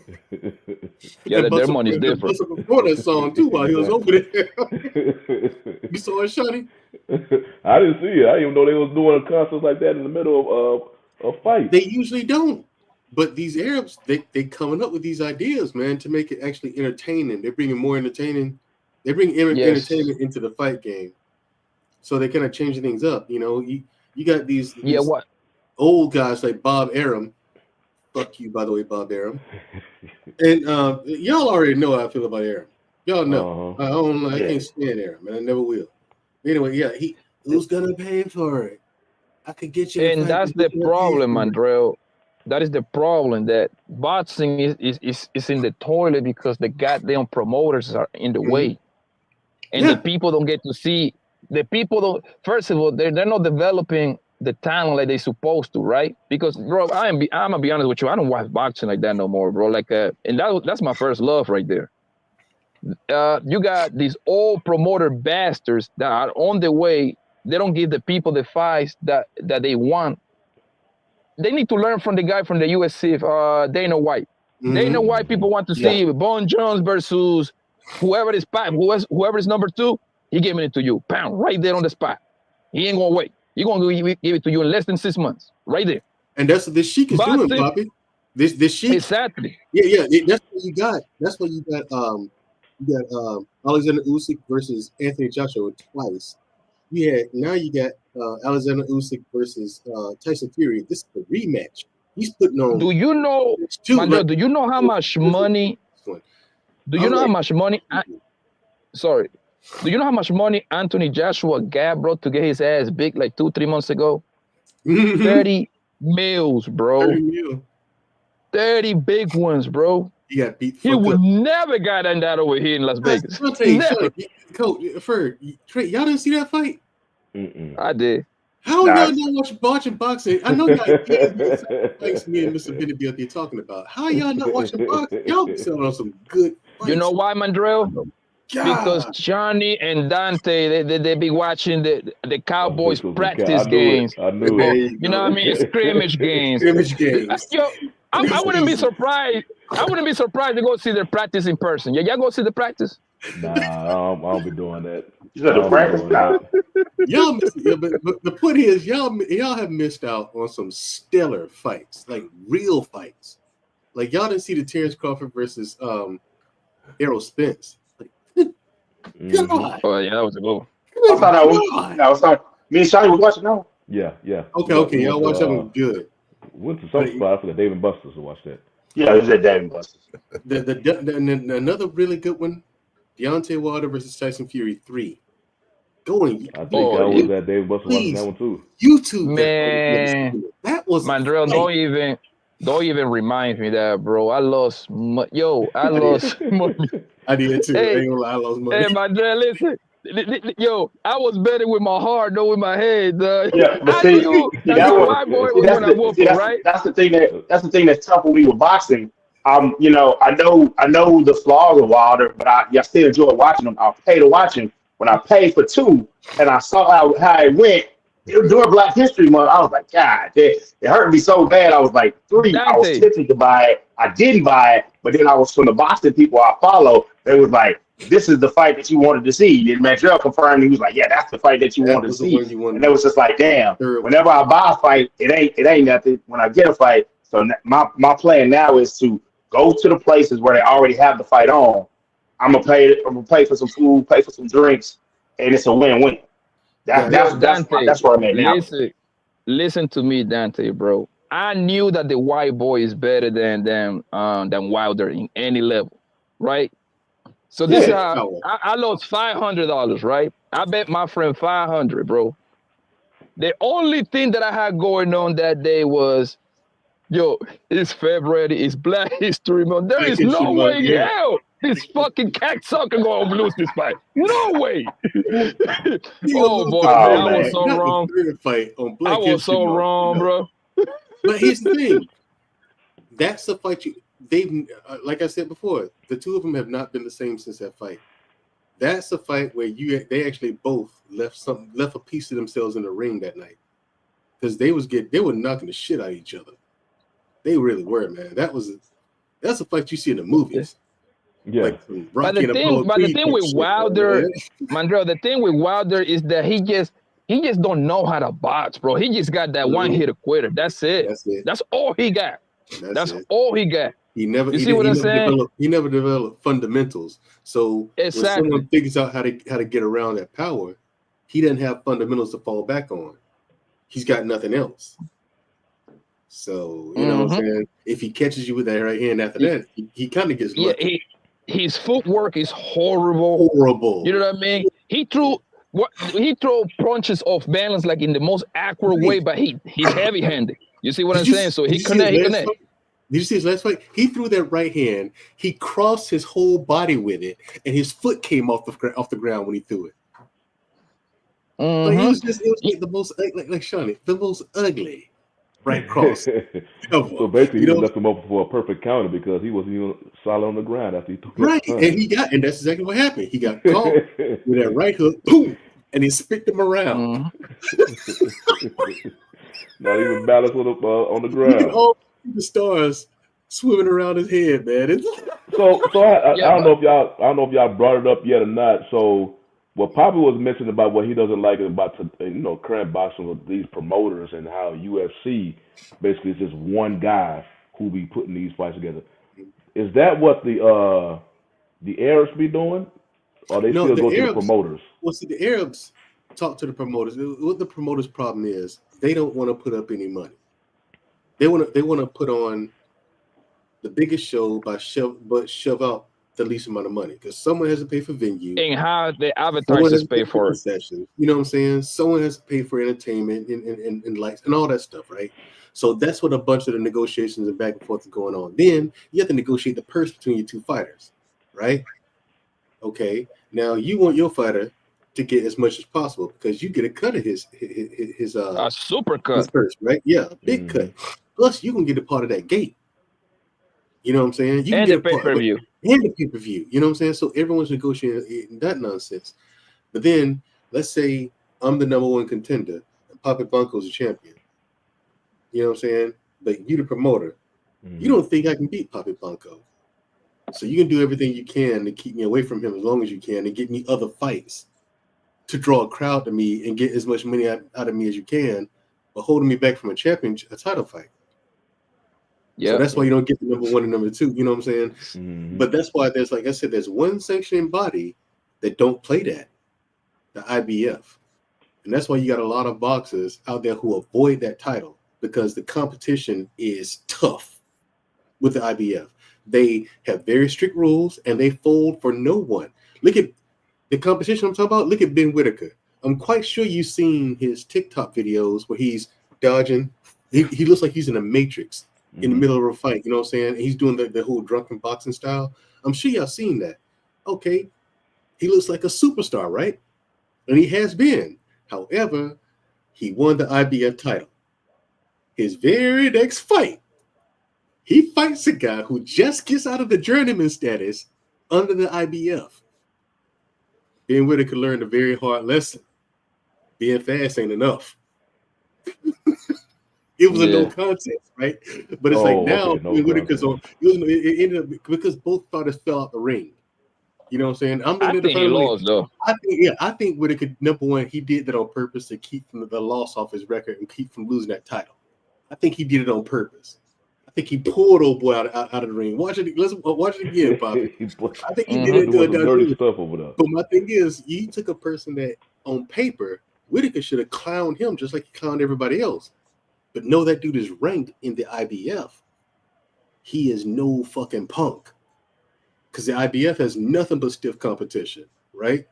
Speaker 9: Yeah,
Speaker 7: And
Speaker 9: their
Speaker 7: Busta-
Speaker 9: money's
Speaker 7: and
Speaker 9: different.
Speaker 7: Busta recorded that song too while he was over there. You saw it, Shani?
Speaker 2: I didn't see it. I didn't even know they was doing concerts like that in the middle of fights.
Speaker 7: They usually don't. But these Arabs, they coming up with these ideas, man, to make it actually entertaining. They're bringing more entertaining. They bring
Speaker 9: Yes.
Speaker 7: entertainment into the fight game. So they're kind of changing things up. You know, you got these
Speaker 9: What?
Speaker 7: old guys like Bob Arum. Fuck you, by the way, Bob Arum. And y'all already know how I feel about Arum. Y'all know. I can't stand Arum, and I never will. Anyway, yeah, who's gonna pay for it? I could get you.
Speaker 9: And that's the problem, Andrell. That is the problem, that boxing is in the toilet because the goddamn promoters are in the way. And the people don't get to see. The people don't. First of all, they're not developing the talent like they're supposed to, right? Because, bro, I'm gonna be honest with you. I don't watch boxing like that no more, bro. Like, and that's my first love right there. You got these old promoter bastards that are on the way. They don't give the people the fights that they want. They need to learn from the guy from the UFC, Dana White. Dana White, people want to see Bon Jones versus whoever is number 2. He giving it to you, pound right there on the spot. He ain't gonna wait. He's gonna give it to you in less than 6 months, right there.
Speaker 7: And that's what this Sheik is doing, Bobby. This Sheik.
Speaker 9: Exactly.
Speaker 7: Yeah. That's what you got. That's what you got. Alexander Usyk versus Anthony Joshua twice. Now you got Alexander Usyk versus Tyson Fury. This is the rematch. He's putting on.
Speaker 9: Do you know, Manuel, do you know how much money? Do you know how much money? Do you know how much money Anthony Joshua got, bro, to get his ass big like 2-3 months ago? 30 mils, bro.
Speaker 7: 30 mil.
Speaker 9: 30 big ones, bro.
Speaker 7: He got beat.
Speaker 9: He would never got done that over here in Las Vegas.
Speaker 7: I'll tell you,
Speaker 9: Never.
Speaker 7: Coach, Ferg, Trey, y'all didn't see that fight?
Speaker 9: I did.
Speaker 7: How y'all not watching boxing? I know y'all fights me and Mr. Benedict are talking about. How y'all not watching boxing? Y'all be selling on some good fights.
Speaker 9: You know why, Mandrell? Because Johnny and Dante, they be watching the Cowboys practice games.
Speaker 2: I knew it.
Speaker 9: You know what I mean? Scrimmage games.
Speaker 7: Scrimmage games.
Speaker 9: Yo, I wouldn't be surprised. I wouldn't be surprised to go see their practice in person. Yeah, y'all go see the practice?
Speaker 2: Nah, I don't be doing that.
Speaker 6: You got the practice now.
Speaker 7: Y'all, but the point is, y'all have missed out on some stellar fights, like real fights. Like y'all didn't see the Terrence Crawford versus Errol Spence. God.
Speaker 9: Oh yeah, that was a good one.
Speaker 6: I thought I was sorry. Me and Shani was watching now.
Speaker 2: Yeah.
Speaker 7: Okay. Y'all watch that one good.
Speaker 2: Went to some spot for the Dave and Buster's to watch that.
Speaker 6: Yeah, it was at Dave & Buster's.
Speaker 7: Another really good one, Deontay Wilder versus Tyson Fury 3. Going.
Speaker 2: I think I was at Dave & Buster's watching that one too.
Speaker 7: YouTube,
Speaker 9: man.
Speaker 7: That was
Speaker 9: Mandrell. Don't even remind me that, bro. I lost money. I lost money.
Speaker 7: I did too.
Speaker 9: Hey,
Speaker 7: I lost money.
Speaker 9: Hey, Mandrell, listen. Yo, I was betting with my heart, not with my head.
Speaker 6: Yeah, but
Speaker 9: I
Speaker 6: see,
Speaker 9: knew
Speaker 6: that's the thing that's tough with me with boxing. You know, I know the flaws of Wilder, but I still enjoy watching him. I'll pay to watch him. When I paid for 2 and I saw how it went during Black History Month, I was like, God, it hurt me so bad. I was like 3. I was tempted to buy it. I didn't buy it, but then I was from the boxing people I follow. They was like, this is the fight that you wanted to see. And Mandrell confirmed. He was like, yeah, that's the fight that you wanted to see. And it was just like, damn. Whenever I buy a fight, it ain't nothing. When I get a fight, so my plan now is to go to the places where they already have the fight on. I'm gonna pay for some food, pay for some drinks, and it's a win-win. That's where I'm at now.
Speaker 9: Listen to me, Dante, bro. I knew that the white boy is better than Wilder in any level, right? So this is how I lost $500, right? I bet my friend $500, bro. The only thing that I had going on that day was, it's February, it's Black History Month. There is no way in hell this fucking cocksucker gonna lose this fight. No way. Oh boy, man, I was so wrong. I was so wrong, bro.
Speaker 7: But here's the thing. That's the fight they've like I said before, the two of them have not been the same since that fight. That's the fight where they actually both left a piece of themselves in the ring that night. Because they were knocking the shit out of each other. They really were, man. That's a fight you see in the movies.
Speaker 2: Yeah.
Speaker 7: Like
Speaker 9: but the thing with Wilder, Mandrell, the thing with Wilder is that he just don't know how to box, bro. He just got that one hit quitter. That's it. That's all he got. That's all he got.
Speaker 7: He never.
Speaker 9: You see what I'm saying?
Speaker 7: He never developed fundamentals. So when someone figures out how to get around that power, he doesn't have fundamentals to fall back on. He's got nothing else. So you know what I'm saying. If he catches you with that right hand after that, he kind of gets lucky.
Speaker 9: His footwork is horrible. You know what I mean? He threw punches off balance like in the most awkward way, but he's heavy-handed. You see what I'm saying? So he connect.
Speaker 7: Did you see his last fight? He threw that right hand. He crossed his whole body with it, and his foot came off the ground when he threw it. But it was like the most like Shawnee, the most ugly right cross.
Speaker 2: So basically, he left him open for a perfect counter because he wasn't even solid on the ground after he took
Speaker 7: it. And that's exactly what happened. He got caught with that right hook, boom, and he spit him around.
Speaker 2: Not even balanced on the ground.
Speaker 7: You can all see the stars swimming around his head, man.
Speaker 2: So I don't know if y'all brought it up yet or not. So what Poppy was mentioning about what he doesn't like about current boxing with these promoters and how UFC basically is just one guy who be putting these fights together. Is that what the Arabs be doing, or they still go to the promoters?
Speaker 7: Well, see, the Arabs talk to the promoters. What the promoters' problem is, they don't want to put up any money. They want to put on the biggest show but shove out the least amount of money because someone has to pay for venue
Speaker 9: and how the advertisers pay for it.
Speaker 7: Sessions. You know what I'm saying? Someone has to pay for entertainment and lights and all that stuff, right? So that's what a bunch of the negotiations and back and forth is going on. Then you have to negotiate the purse between your two fighters, right? Okay, now you want your fighter to get as much as possible because you get a cut of his
Speaker 9: a super cut,
Speaker 7: his purse, right? Yeah, big cut. Plus, you can get a part of that gate. You know what I'm saying? You
Speaker 9: and
Speaker 7: can get
Speaker 9: the pay-per-view.
Speaker 7: And the pay-per-view. You know what I'm saying? So everyone's negotiating that nonsense. But then, let's say I'm the number one contender and Papi Blanco's a champion. You know what I'm saying? But you the promoter. You don't think I can beat Papi Blanco. So you can do everything you can to keep me away from him as long as you can and get me other fights to draw a crowd to me and get as much money out of me as you can, but holding me back from a title fight. Yeah, so that's why you don't get the number one and number two. You know what I'm saying? But that's why there's, like I said, there's one sanctioning body that don't play that, the IBF, and that's why you got a lot of boxers out there who avoid that title because the competition is tough. with the IBF. They have very strict rules and they fold for no one. Look at the competition I'm talking about. Look at Ben Whitaker. I'm quite sure you've seen his TikTok videos where he's dodging. He looks like he's in a Matrix in the middle of a fight. You know what I'm saying? He's doing the whole drunken boxing style. I'm sure y'all seen that. Okay. He looks like a superstar, right? And he has been. However, he won the IBF title. His very next fight, he fights a guy who just gets out of the journeyman status under the IBF. Ben Whitaker learned a very hard lesson. Being fast ain't enough. It was a no contest, right? But it's like now Ben Whitaker's on. It ended up because both fighters fell out the ring. You know what I'm saying? I'm looking at the
Speaker 9: lost, though.
Speaker 7: I think Whitaker, number one, he did that on purpose to keep the loss off his record and keep from losing that title. I think he did it on purpose. I think he pulled old boy out of the ring. Watch it. Let's watch it again, Bobby. I think he did it to a dirty
Speaker 2: stuff over there.
Speaker 7: But my thing is, you took a person that on paper, Whitaker should have clowned him just like he clowned everybody else. But no, that dude is ranked in the IBF. He is no fucking punk. Because the IBF has nothing but stiff competition, right?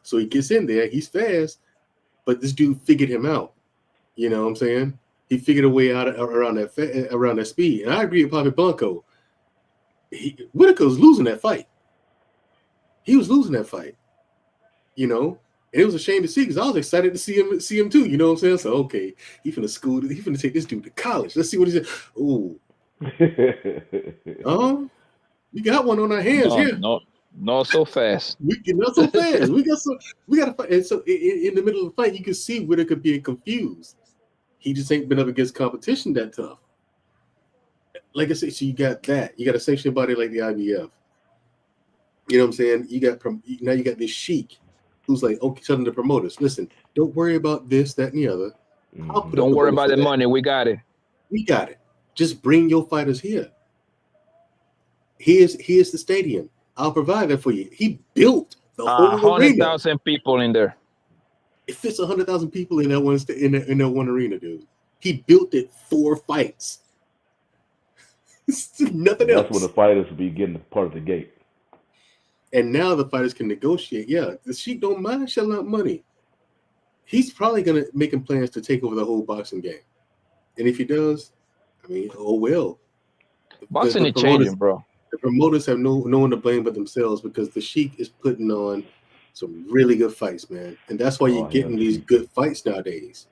Speaker 7: So he gets in there, he's fast, but this dude figured him out. You know what I'm saying? He figured a way out around that speed. And I agree with Papi Blanco. Whitaker was losing that fight. He was losing that fight. You know? And it was a shame to see because I was excited to see him too. You know what I'm saying? So okay, he finna take this dude to college. Let's see what he said. Ooh. We got one on our hands here.
Speaker 9: Not so fast.
Speaker 7: Not so fast. We got to fight. And so in the middle of the fight, you can see Whitaker being confused. He just ain't been up against competition that tough. Like I said, so you got that. You got a sanctioned body like the IBF. You know what I'm saying? Now you got this Sheik who's like, okay, telling the promoters, listen, don't worry about this, that, and the other.
Speaker 9: Don't worry about the money. We got it.
Speaker 7: We got it. Just bring your fighters here. Here's the stadium. I'll provide that for you. He built the whole
Speaker 9: 100,000 people in there.
Speaker 7: It fits 100,000 people in that one arena, dude. He built it 4 fights. Nothing else.
Speaker 2: That's when the fighters be getting part of the gate.
Speaker 7: And now the fighters can negotiate. Yeah, the Sheik don't mind shelling out money. He's probably gonna making plans to take over the whole boxing game. And if he does, I mean, oh well.
Speaker 9: Boxing is changing, bro.
Speaker 7: The promoters have no one to blame but themselves because the Sheik is putting on some really good fights, man. And that's why you're getting these good fights nowadays.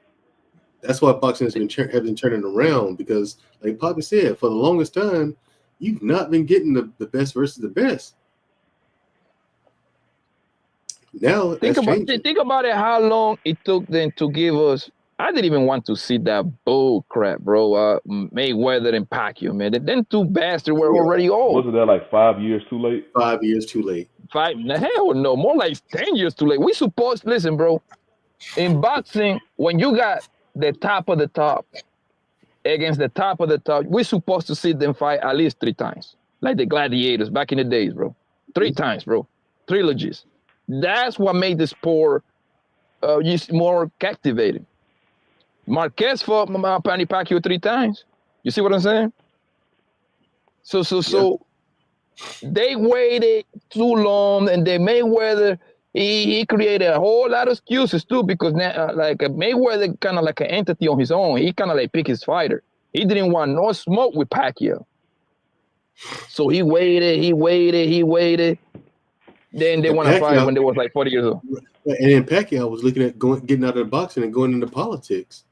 Speaker 7: That's why boxing has been turning around because, like Papi said, for the longest time, you've not been getting the best versus the best. Now,
Speaker 9: think about it. How long it took them to give us? I didn't even want to see that bull crap, bro. Mayweather and Pacquiao, man. Them two bastards were already old.
Speaker 2: Wasn't that like 5 years too late?
Speaker 7: 5 years too late.
Speaker 9: Hell no, more like 10 years too late. Listen, bro. In boxing, when you got the top of the top against the top of the top, we're supposed to see them fight at least 3 times, like the gladiators back in the days, bro. 3 times, bro. Trilogies. That's what made the sport more captivating. Marquez fought Manny Pacquiao 3 times. You see what I'm saying? So they waited too long, and then Mayweather he created a whole lot of excuses too because like Mayweather kind of like an entity on his own. He kind of like picked his fighter. He didn't want no smoke with Pacquiao, so he waited. Then they want to fight when they was like 40 years old.
Speaker 7: And then Pacquiao was looking at getting out of the boxing and going into politics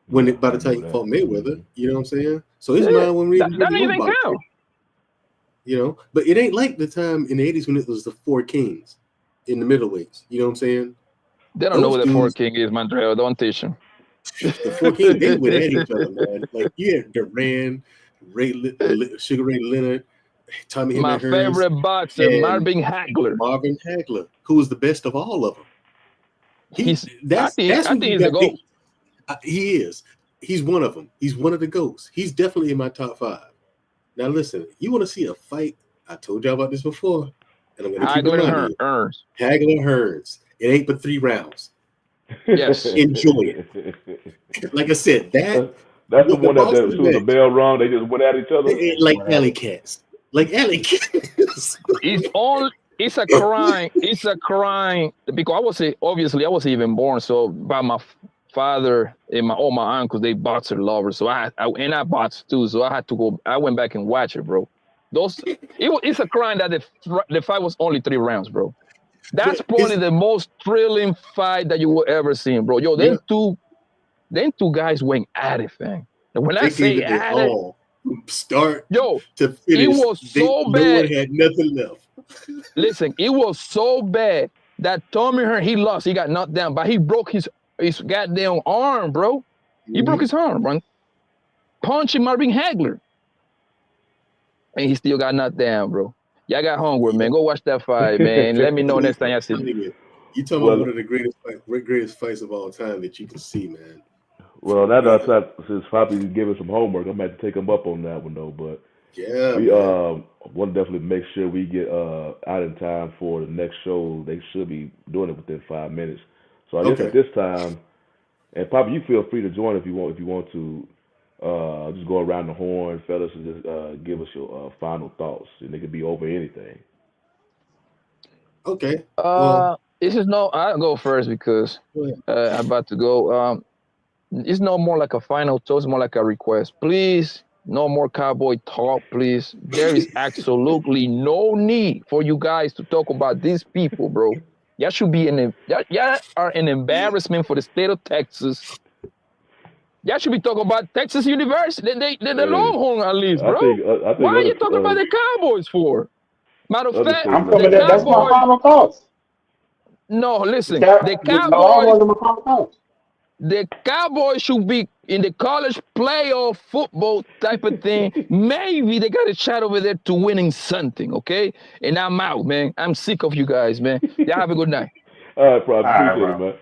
Speaker 7: by the time he fought Mayweather. You know what I'm saying? So his mind wasn't really
Speaker 9: that even count.
Speaker 7: You know, but it ain't like the time in the 80s when it was the 4 kings in the middleweights. You know what I'm saying?
Speaker 9: They don't know what the 4 king is, Mandrell. Don't teach them.
Speaker 7: The 4 kings, they went at each other, man. Like you had Duran, Sugar Ray Leonard, Tommy
Speaker 9: my favorite boxer, Marvin
Speaker 7: Hagler, who was the best of all of them.
Speaker 9: I think he's the GOAT.
Speaker 7: He is. He's one of them. He's one of the GOATs. He's definitely in my top 5. Now listen, you want to see a fight? I told y'all about this before, and I'm going to keep reminding you. Hagler Hearns. It ain't but 3 rounds.
Speaker 9: Yes.
Speaker 7: Enjoy it. Like I said,
Speaker 2: That's the one that as soon as the bell rung, they just went at each other.
Speaker 7: Like alley cats. Like alley cats.
Speaker 9: It's a crime. It's a crime because I wasn't even born. So by my father and all my uncles, they boxer lovers. So I boxed too. So I had to go. I went back and watch it, bro. It's a crime that the fight was only 3 rounds, bro. That's probably the most thrilling fight that you will ever see, bro. Yo, them two guys went at it, man. And when I say at it,
Speaker 7: start
Speaker 9: yo,
Speaker 7: to finish,
Speaker 9: it was so bad.
Speaker 7: No one had nothing left.
Speaker 9: Listen, it was so bad that Tommy Hearn, he lost. He got knocked down, but he broke his goddamn arm, bro. He broke his arm, bro. Punching Marvin Hagler. And he still got knocked down, bro. Y'all got homework, man. Go watch that fight, man. Let me know next time y'all see me.
Speaker 7: You talking about one of the greatest fights of all time that you can see, man.
Speaker 2: Well, since Poppy's giving some homework, I'm going to have to take him up on that one, though. But we want to definitely make sure we get out in time for the next show. They should be doing it within 5 minutes. So I guess at this time, and Poppy, you feel free to join if you want to. Just go around the horn, fellas, and just give us your final thoughts, and they could be over anything.
Speaker 7: Okay.
Speaker 2: I'll
Speaker 9: go first because I'm about to go. It's no more like a final thought, it's more like a request. Please, no more cowboy talk, please. There is absolutely no need for you guys to talk about these people, bro. Y'all should be y'all are an embarrassment for the state of Texas. Y'all should be talking about Texas University. The Longhorn at least, bro. I think Why are you talking about the Cowboys for? Matter of fact,
Speaker 6: that's my final thoughts.
Speaker 9: No, listen, the Cowboys should be in the college playoff football type of thing. Maybe they got a shot over there to winning something, okay? And I'm out, man. I'm sick of you guys, man. Y'all have a good night.
Speaker 2: All right, bro. I appreciate it, man.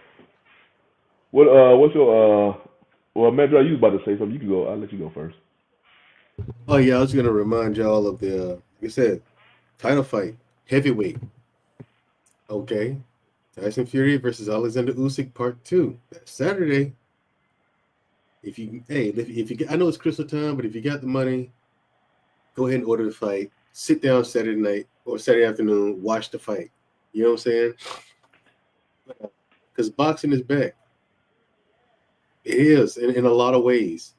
Speaker 2: What's your Well, Medra, you was about to say something. You can go. I'll let you go first.
Speaker 7: Oh yeah, I was gonna remind y'all of the, like I said, title fight, heavyweight. Okay, Tyson Fury versus Alexander Usyk, Part 2. That's Saturday. If you I know it's Christmas time, but if you got the money, go ahead and order the fight. Sit down Saturday night or Saturday afternoon, watch the fight. You know what I'm saying? Because boxing is back. It is in a lot of ways.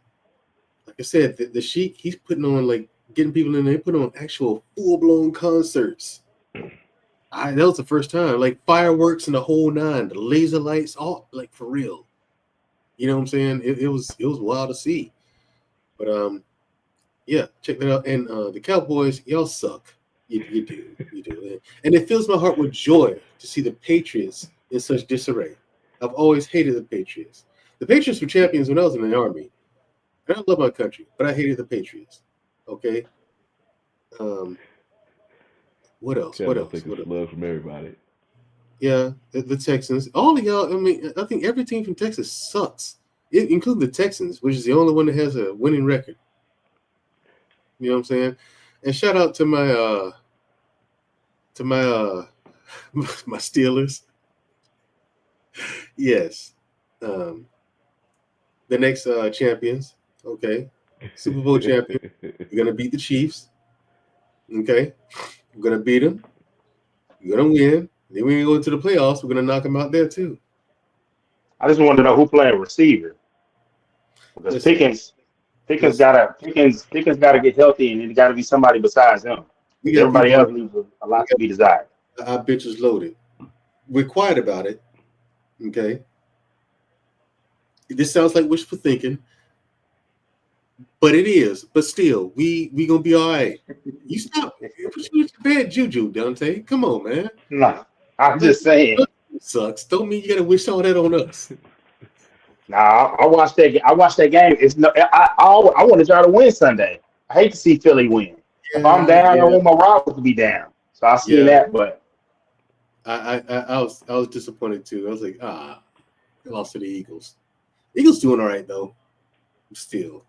Speaker 7: Like I said, the Sheik, he's putting on, like, getting people in there, putting on actual full-blown concerts. That was the first time. Like, fireworks and the whole nine, the laser lights, all, like, for real. You know what I'm saying? It was wild to see. But yeah, check that out. And the Cowboys, y'all suck. You do. And it fills my heart with joy to see the Patriots in such disarray. I've always hated the Patriots. The Patriots were champions when I was in the Army. And I love my country, but I hated the Patriots. Okay? What else? What else?
Speaker 2: Love from everybody.
Speaker 7: Yeah, the Texans. All of y'all, I mean, I think every team from Texas sucks, including the Texans, which is the only one that has a winning record. You know what I'm saying? And shout out to my my Steelers. Yes. The next champions, okay? Super Bowl champion. We're going to beat the Chiefs, okay? We're going to beat them. We're going to win. Then when we go into the playoffs, we're going to knock them out there too.
Speaker 6: I just want to know who playing receiver. Because Pickens got to get healthy, and it got to be somebody besides him. Everybody else leaves a lot to be desired.
Speaker 7: Our bitch is loaded. We're quiet about it, okay? This sounds like wishful thinking, but it is. But still, we gonna be all right. You stop with bad juju, Dante. Come on, man.
Speaker 6: Nah, I'm just saying.
Speaker 7: Sucks. Don't mean you gotta wish all that on us.
Speaker 6: Nah, I watched that game. It's no. I wanted y'all to win Sunday. I hate to see Philly win. Yeah, if I'm down, I want my rivals to be down. So I see that, but
Speaker 7: I was disappointed too. I was like, I lost to the Eagles. Eagles doing all right though. Still.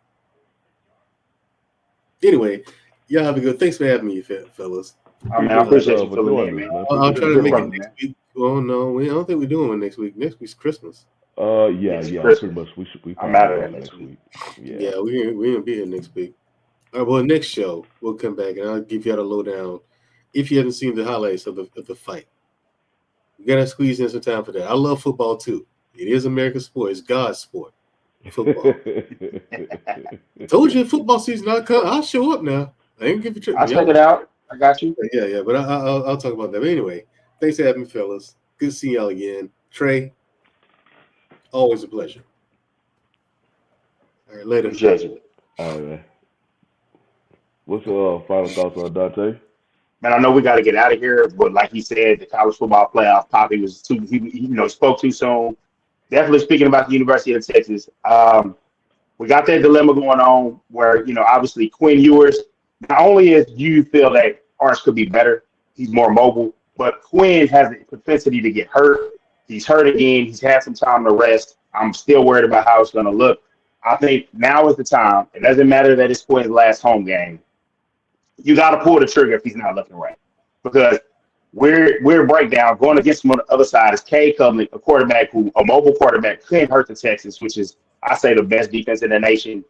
Speaker 7: Anyway, y'all have a good. Thanks for having me, fellas.
Speaker 6: I appreciate you filling in, man.
Speaker 7: I'll try to make it next week. Oh no, I don't think we're doing one next week. Next week's Christmas.
Speaker 2: Yeah,
Speaker 6: next
Speaker 2: yeah. Pretty
Speaker 6: Christmas.
Speaker 2: much. We
Speaker 6: I'm
Speaker 2: probably
Speaker 6: out of
Speaker 2: be
Speaker 6: there
Speaker 2: off
Speaker 6: next
Speaker 2: next
Speaker 6: week.
Speaker 2: week. Yeah.
Speaker 7: Yeah, we gonna be here next week. All right, well, next show we'll come back and I'll give you the lowdown. If you haven't seen the highlights of the fight, you gotta squeeze in some time for that. I love football too. It is American sport. It's God's sport. Football. Told you football season. I'll show up now. I ain't give you trip.
Speaker 6: I'll check it out. I got you.
Speaker 7: Yeah. But I'll talk about that. But anyway, thanks for having me, fellas. Good to see y'all again. Trey, always a pleasure. All right, later.
Speaker 6: Appreciate you.
Speaker 2: All right, man. What's your final thoughts on Dante?
Speaker 6: Man, I know we got to get out of here, but like he said, the college football playoff Poppy was too. He spoke too soon. Definitely speaking about the University of Texas. We got that dilemma going on where obviously Quinn Ewers. Not only is you feel that Arch could be better, he's more mobile, but Quinn has the propensity to get hurt. He's hurt again. He's had some time to rest. I'm still worried about how it's going to look. I think now is the time. It doesn't matter that it's Quinn's last home game. You got to pull the trigger if he's not looking right, because we're breakdown going against him on the other side is Cade Covenant, a mobile quarterback, couldn't hurt the Texans, which is I say the best defense in the nation.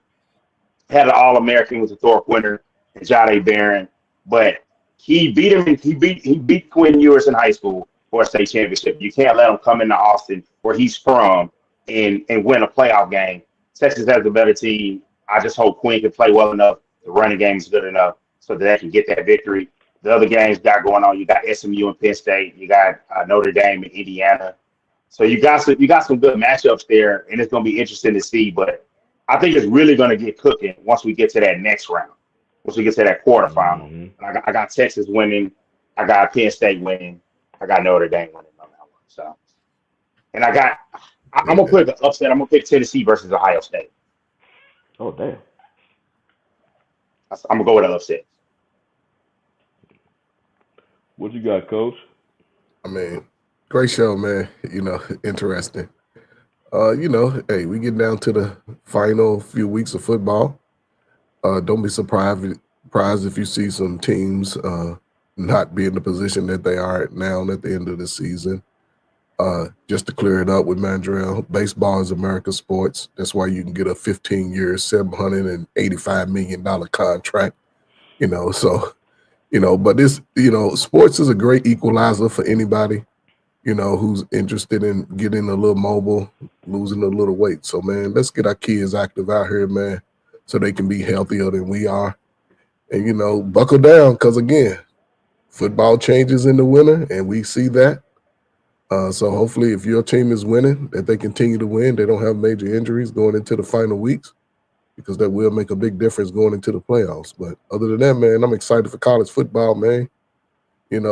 Speaker 6: Had an All-American, was a Thorpe winner, and Jahdae Barron, but he beat him. He beat Quinn Ewers in high school for a state championship. You can't let him come into Austin, where he's from, and win a playoff game. Texas has a better team. I just hope Quinn can play well enough. The running game is good enough so that they can get that victory. The other games got going on, you got SMU and Penn State, you got Notre Dame and Indiana. So you got some good matchups there, and it's going to be interesting to see. But I think it's really going to get cooking once we get to that next round, once we get to that quarterfinal. Mm-hmm. I got Texas winning, I got Penn State winning, I got Notre Dame winning on that one. So, and I'm gonna put the upset. I'm gonna pick Tennessee versus Ohio State.
Speaker 2: Oh damn!
Speaker 6: I'm gonna go with an upset.
Speaker 2: What you got, Coach?
Speaker 3: I mean, great show, man. Interesting. Hey, we get down to the final few weeks of football. Don't be surprised if you see some teams not be in the position that they are now at the end of the season. Just to clear it up with Mandrell, baseball is America's sports. That's why you can get a 15-year, $785 million contract. But this, sports is a great equalizer for anybody, who's interested in getting a little mobile, losing a little weight. So, man, let's get our kids active out here, man, so they can be healthier than we are. And, buckle down, because, again, football changes in the winter, and we see that. So hopefully if your team is winning, that they continue to win. They don't have major injuries going into the final weeks, because that will make a big difference going into the playoffs. But other than that, man, I'm excited for college football, man.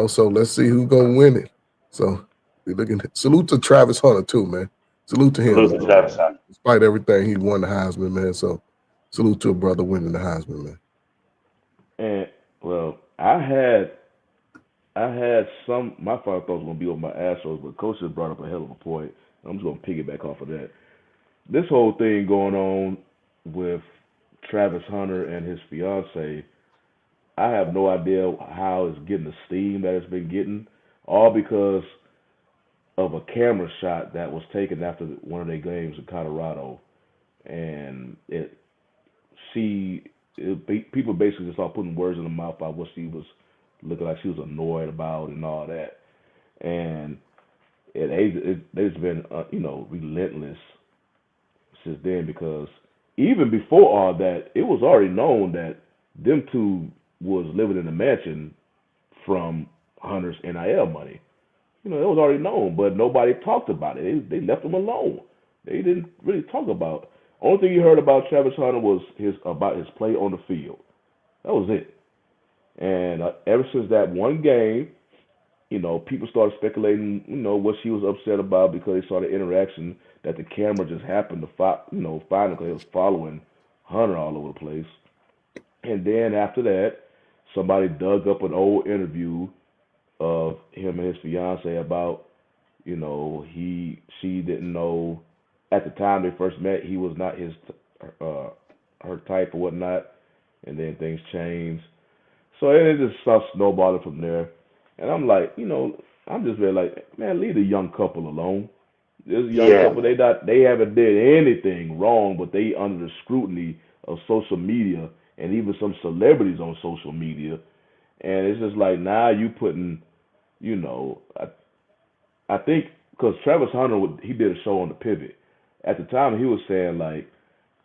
Speaker 3: So let's see who's going to win it. So we're looking. Salute to Travis Hunter, too, man. Salute to him.
Speaker 6: Salute to Travis Hunter.
Speaker 3: Despite everything, he won the Heisman, man. So salute to a brother winning the Heisman, man.
Speaker 2: And, well, I had my final thoughts were going to be on my Astros, but Coach just brought up a hell of a point. I'm just going to piggyback off of that. This whole thing going on with Travis Hunter and his fiance, I have no idea how it's getting the steam that it's been getting, all because of a camera shot that was taken after one of their games in Colorado. And people basically just started putting words in the mouth about what she was looking like she was annoyed about and all that. And it's been, relentless since then, because even before all that, it was already known that them two was living in a mansion from Hunter's NIL money. It was already known, but nobody talked about it. They left him alone. They didn't really talk about it. Only thing you heard about Travis Hunter was about his play on the field. That was it. And ever since that one game, people started speculating, what she was upset about, because they saw the interaction that the camera just happened to find him, because it was following Hunter all over the place. And then after that, somebody dug up an old interview of him and his fiance about, she didn't know at the time they first met, he was not her type or whatnot, and then things changed. So it just starts snowballing from there. And I'm like, I'm just very like, man, leave the young couple alone. This young couple, they haven't did anything wrong, but they under the scrutiny of social media and even some celebrities on social media, and it's just like now you putting, you know, I think because Travis Hunter he did a show on the Pivot at the time, he was saying like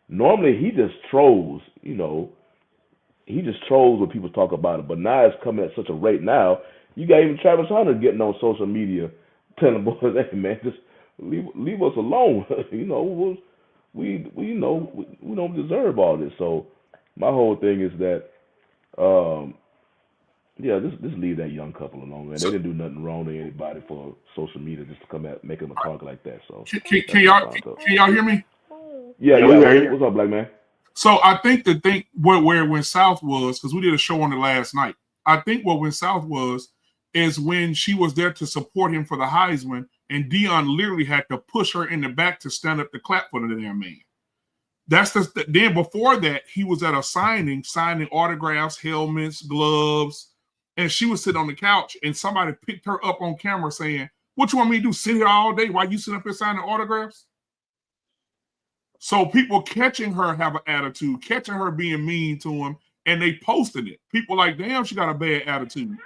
Speaker 2: normally he just trolls, you know, he just trolls when people talk about it, but now it's coming at such a rate now. You got even Travis Hunter getting on social media telling boys, hey man, just leave us alone. You know, we don't deserve all this. So my whole thing is that, just leave that young couple alone, man. They didn't do nothing wrong to anybody for social media just to come at make them a talk like that. So
Speaker 11: can y'all hear me?
Speaker 2: Yeah. What's up, Black Man?
Speaker 11: So I think the thing where Went South was, because we did a show on it last night. I think what Went South was is when she was there to support him for the Heisman, and Deion literally had to push her in the back to stand up to clap for the damn man. That's then before that, he was at a signing autographs, helmets, gloves, and she was sitting on the couch, and somebody picked her up on camera saying, "What you want me to do? Sit here all day while you sit up here signing autographs?" So people catching her have an attitude, catching her being mean to him, and they posted it. People like, damn, she got a bad attitude.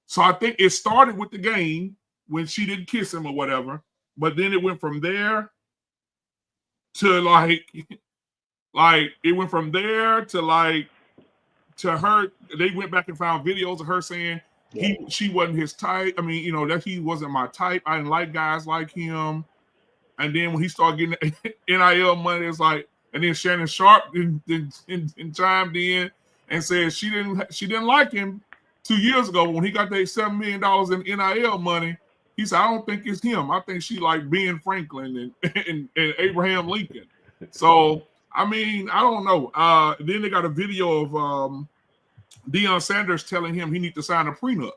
Speaker 11: So I think it started with the game when she didn't kiss him or whatever, but then it went from there to it went from there to her. They went back and found videos of her saying she wasn't his type. I mean, you know, that he wasn't my type. I didn't like guys like him. And then when he started getting NIL money, it's like, and then Shannon Sharp chimed in and said she didn't like him 2 years ago when he got that $7 million in NIL money. He said, I don't think it's him. I think she like Ben Franklin and Abraham Lincoln. So I mean, I don't know. Then they got a video of Deion Sanders telling him he needs to sign a prenup.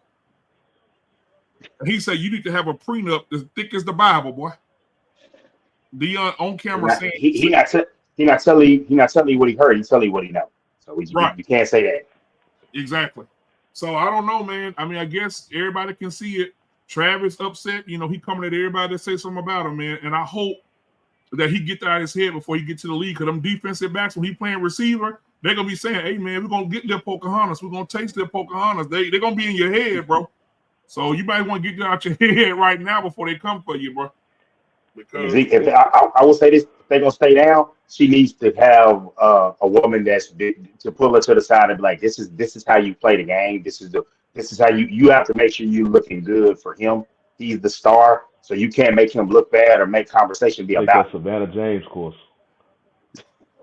Speaker 11: And he said, you need to have a prenup as thick as the Bible, boy. Deion on camera saying
Speaker 6: he not telling you what he heard. He's telling you what he knows. So you can't say that.
Speaker 11: Exactly. So I don't know, man. I mean, I guess everybody can see it. Travis upset. You know, he coming at everybody to say something about him, man. And I hope that he get that out of his head before he get to the league. Because them defensive backs, when he playing receiver, they're gonna be saying, "Hey, man, we're gonna get their Pocahontas. We're gonna taste their Pocahontas." They're gonna be in your head, bro. So you might want to get that out your head right now before they come for you, bro. Because
Speaker 6: I will say this: if they're gonna stay down, she needs to have a woman that's to pull her to the side and be like, "This is how you play the game. This is how you have to make sure you're looking good for him. He's the star, so you can't make him look bad or make conversation be about
Speaker 2: that Savannah James course."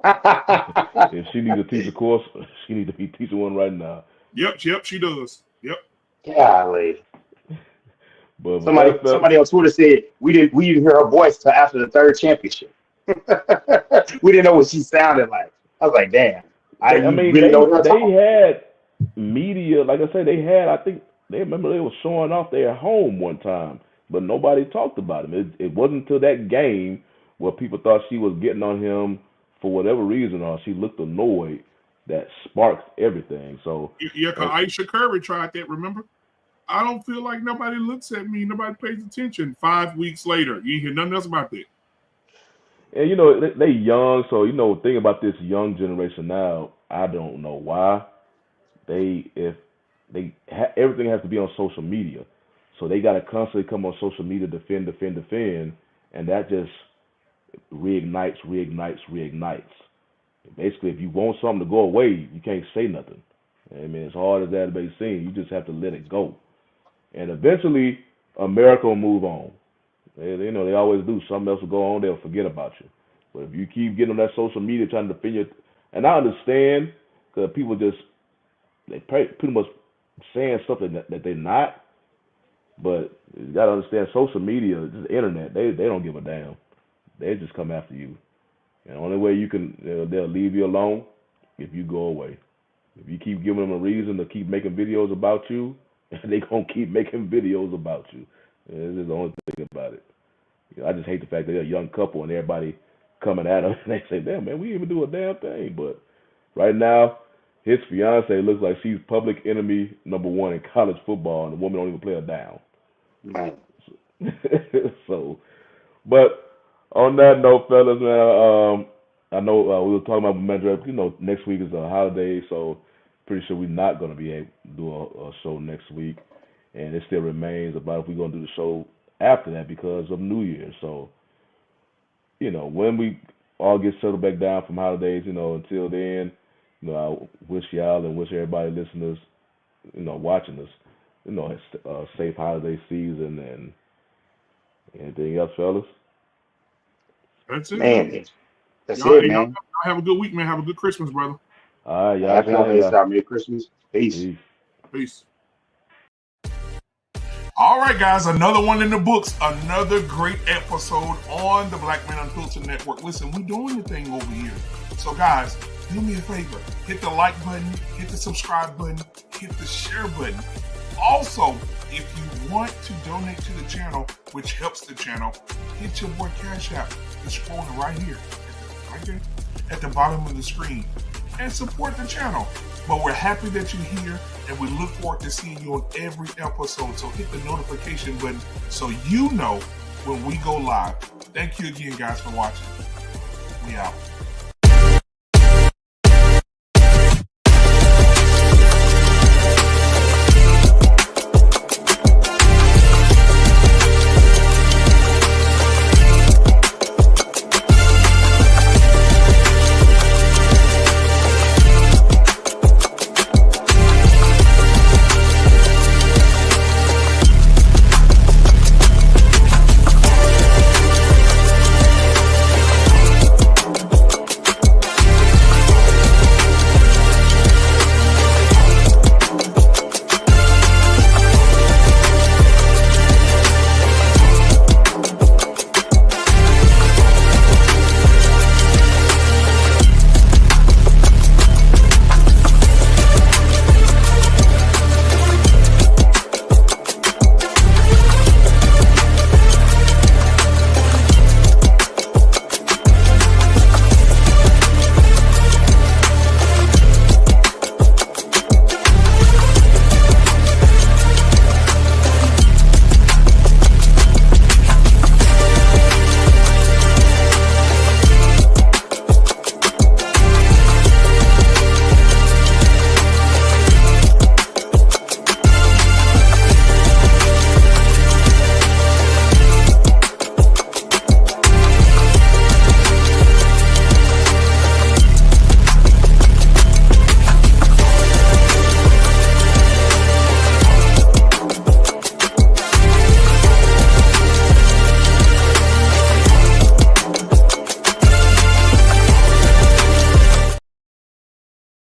Speaker 2: If she needs to teach a course, she needs to be teaching one right now.
Speaker 11: Yep, she does. Yep.
Speaker 6: Golly.
Speaker 2: But
Speaker 6: somebody on Twitter said we didn't hear her voice till after the third championship. We didn't know what she sounded like. I was like, damn.
Speaker 2: I mean,
Speaker 6: really
Speaker 2: they had media, like I said, I think they remember they were showing off their home one time, but nobody talked about him. It wasn't until that game where people thought she was getting on him for whatever reason, or she looked annoyed, that sparked everything. So
Speaker 11: yeah, because Aisha Curry tried that, remember? I don't feel like nobody looks at me, nobody pays attention. 5 weeks later, you hear nothing else about that.
Speaker 2: And you know, they young, so you know, thing about this young generation now, I don't know why everything has to be on social media, so they got to constantly come on social media, defend, and that just reignites. Basically, if you want something to go away, you can't say nothing. I mean, as hard as that may seem, you just have to let it go, and eventually, America will move on. You know, they always do. Something else will go on. They'll forget about you. But if you keep getting on that social media trying to defend your, and I understand because people they pretty much saying something that they're not. But you gotta understand, social media, just the internet, they don't give a damn. They just come after you. And the only way you can, they'll leave you alone if you go away. If you keep giving them a reason to keep making videos about you, they gonna keep making videos about you. This is the only thing about it. I just hate the fact that they're a young couple and everybody coming at them and they say, damn, man, we didn't even do a damn thing. But right now, his fiance looks like she's public enemy #1 in college football, and the woman don't even play her down.
Speaker 6: Right.
Speaker 2: So But on that note, fellas, man, I know we were talking about Mandra. You know, next week is a holiday, so pretty sure we're not going to be able to do a show next week. And it still remains about if we're going to do the show after that because of New Year's. So, you know, when we all get settled back down from holidays, you know, until then, you know, I wish y'all and wish everybody listeners, you know, watching us, you know, a safe holiday season and anything else, fellas.
Speaker 11: That's it,
Speaker 6: Man, that's
Speaker 11: y'all,
Speaker 6: it,
Speaker 11: y'all
Speaker 6: man.
Speaker 11: have a good week, man. Have a good Christmas, brother.
Speaker 2: All right, y'all.
Speaker 6: Happy holidays, Merry Christmas. Peace.
Speaker 11: Peace. All right, guys, another one in the books. Another great episode on the Black Man Unfiltered Network. Listen, we're doing the thing over here. So, guys, do me a favor. Hit the like button, hit the subscribe button, hit the share button. Also, if you want to donate to the channel, which helps the channel, hit your boy Cash App. It's scrolling right here, right there, at the bottom of the screen, and support the channel. But we're happy that you're here, and we look forward to seeing you on every episode. So hit the notification button so you know when we go live. Thank you again, guys, for watching. We out.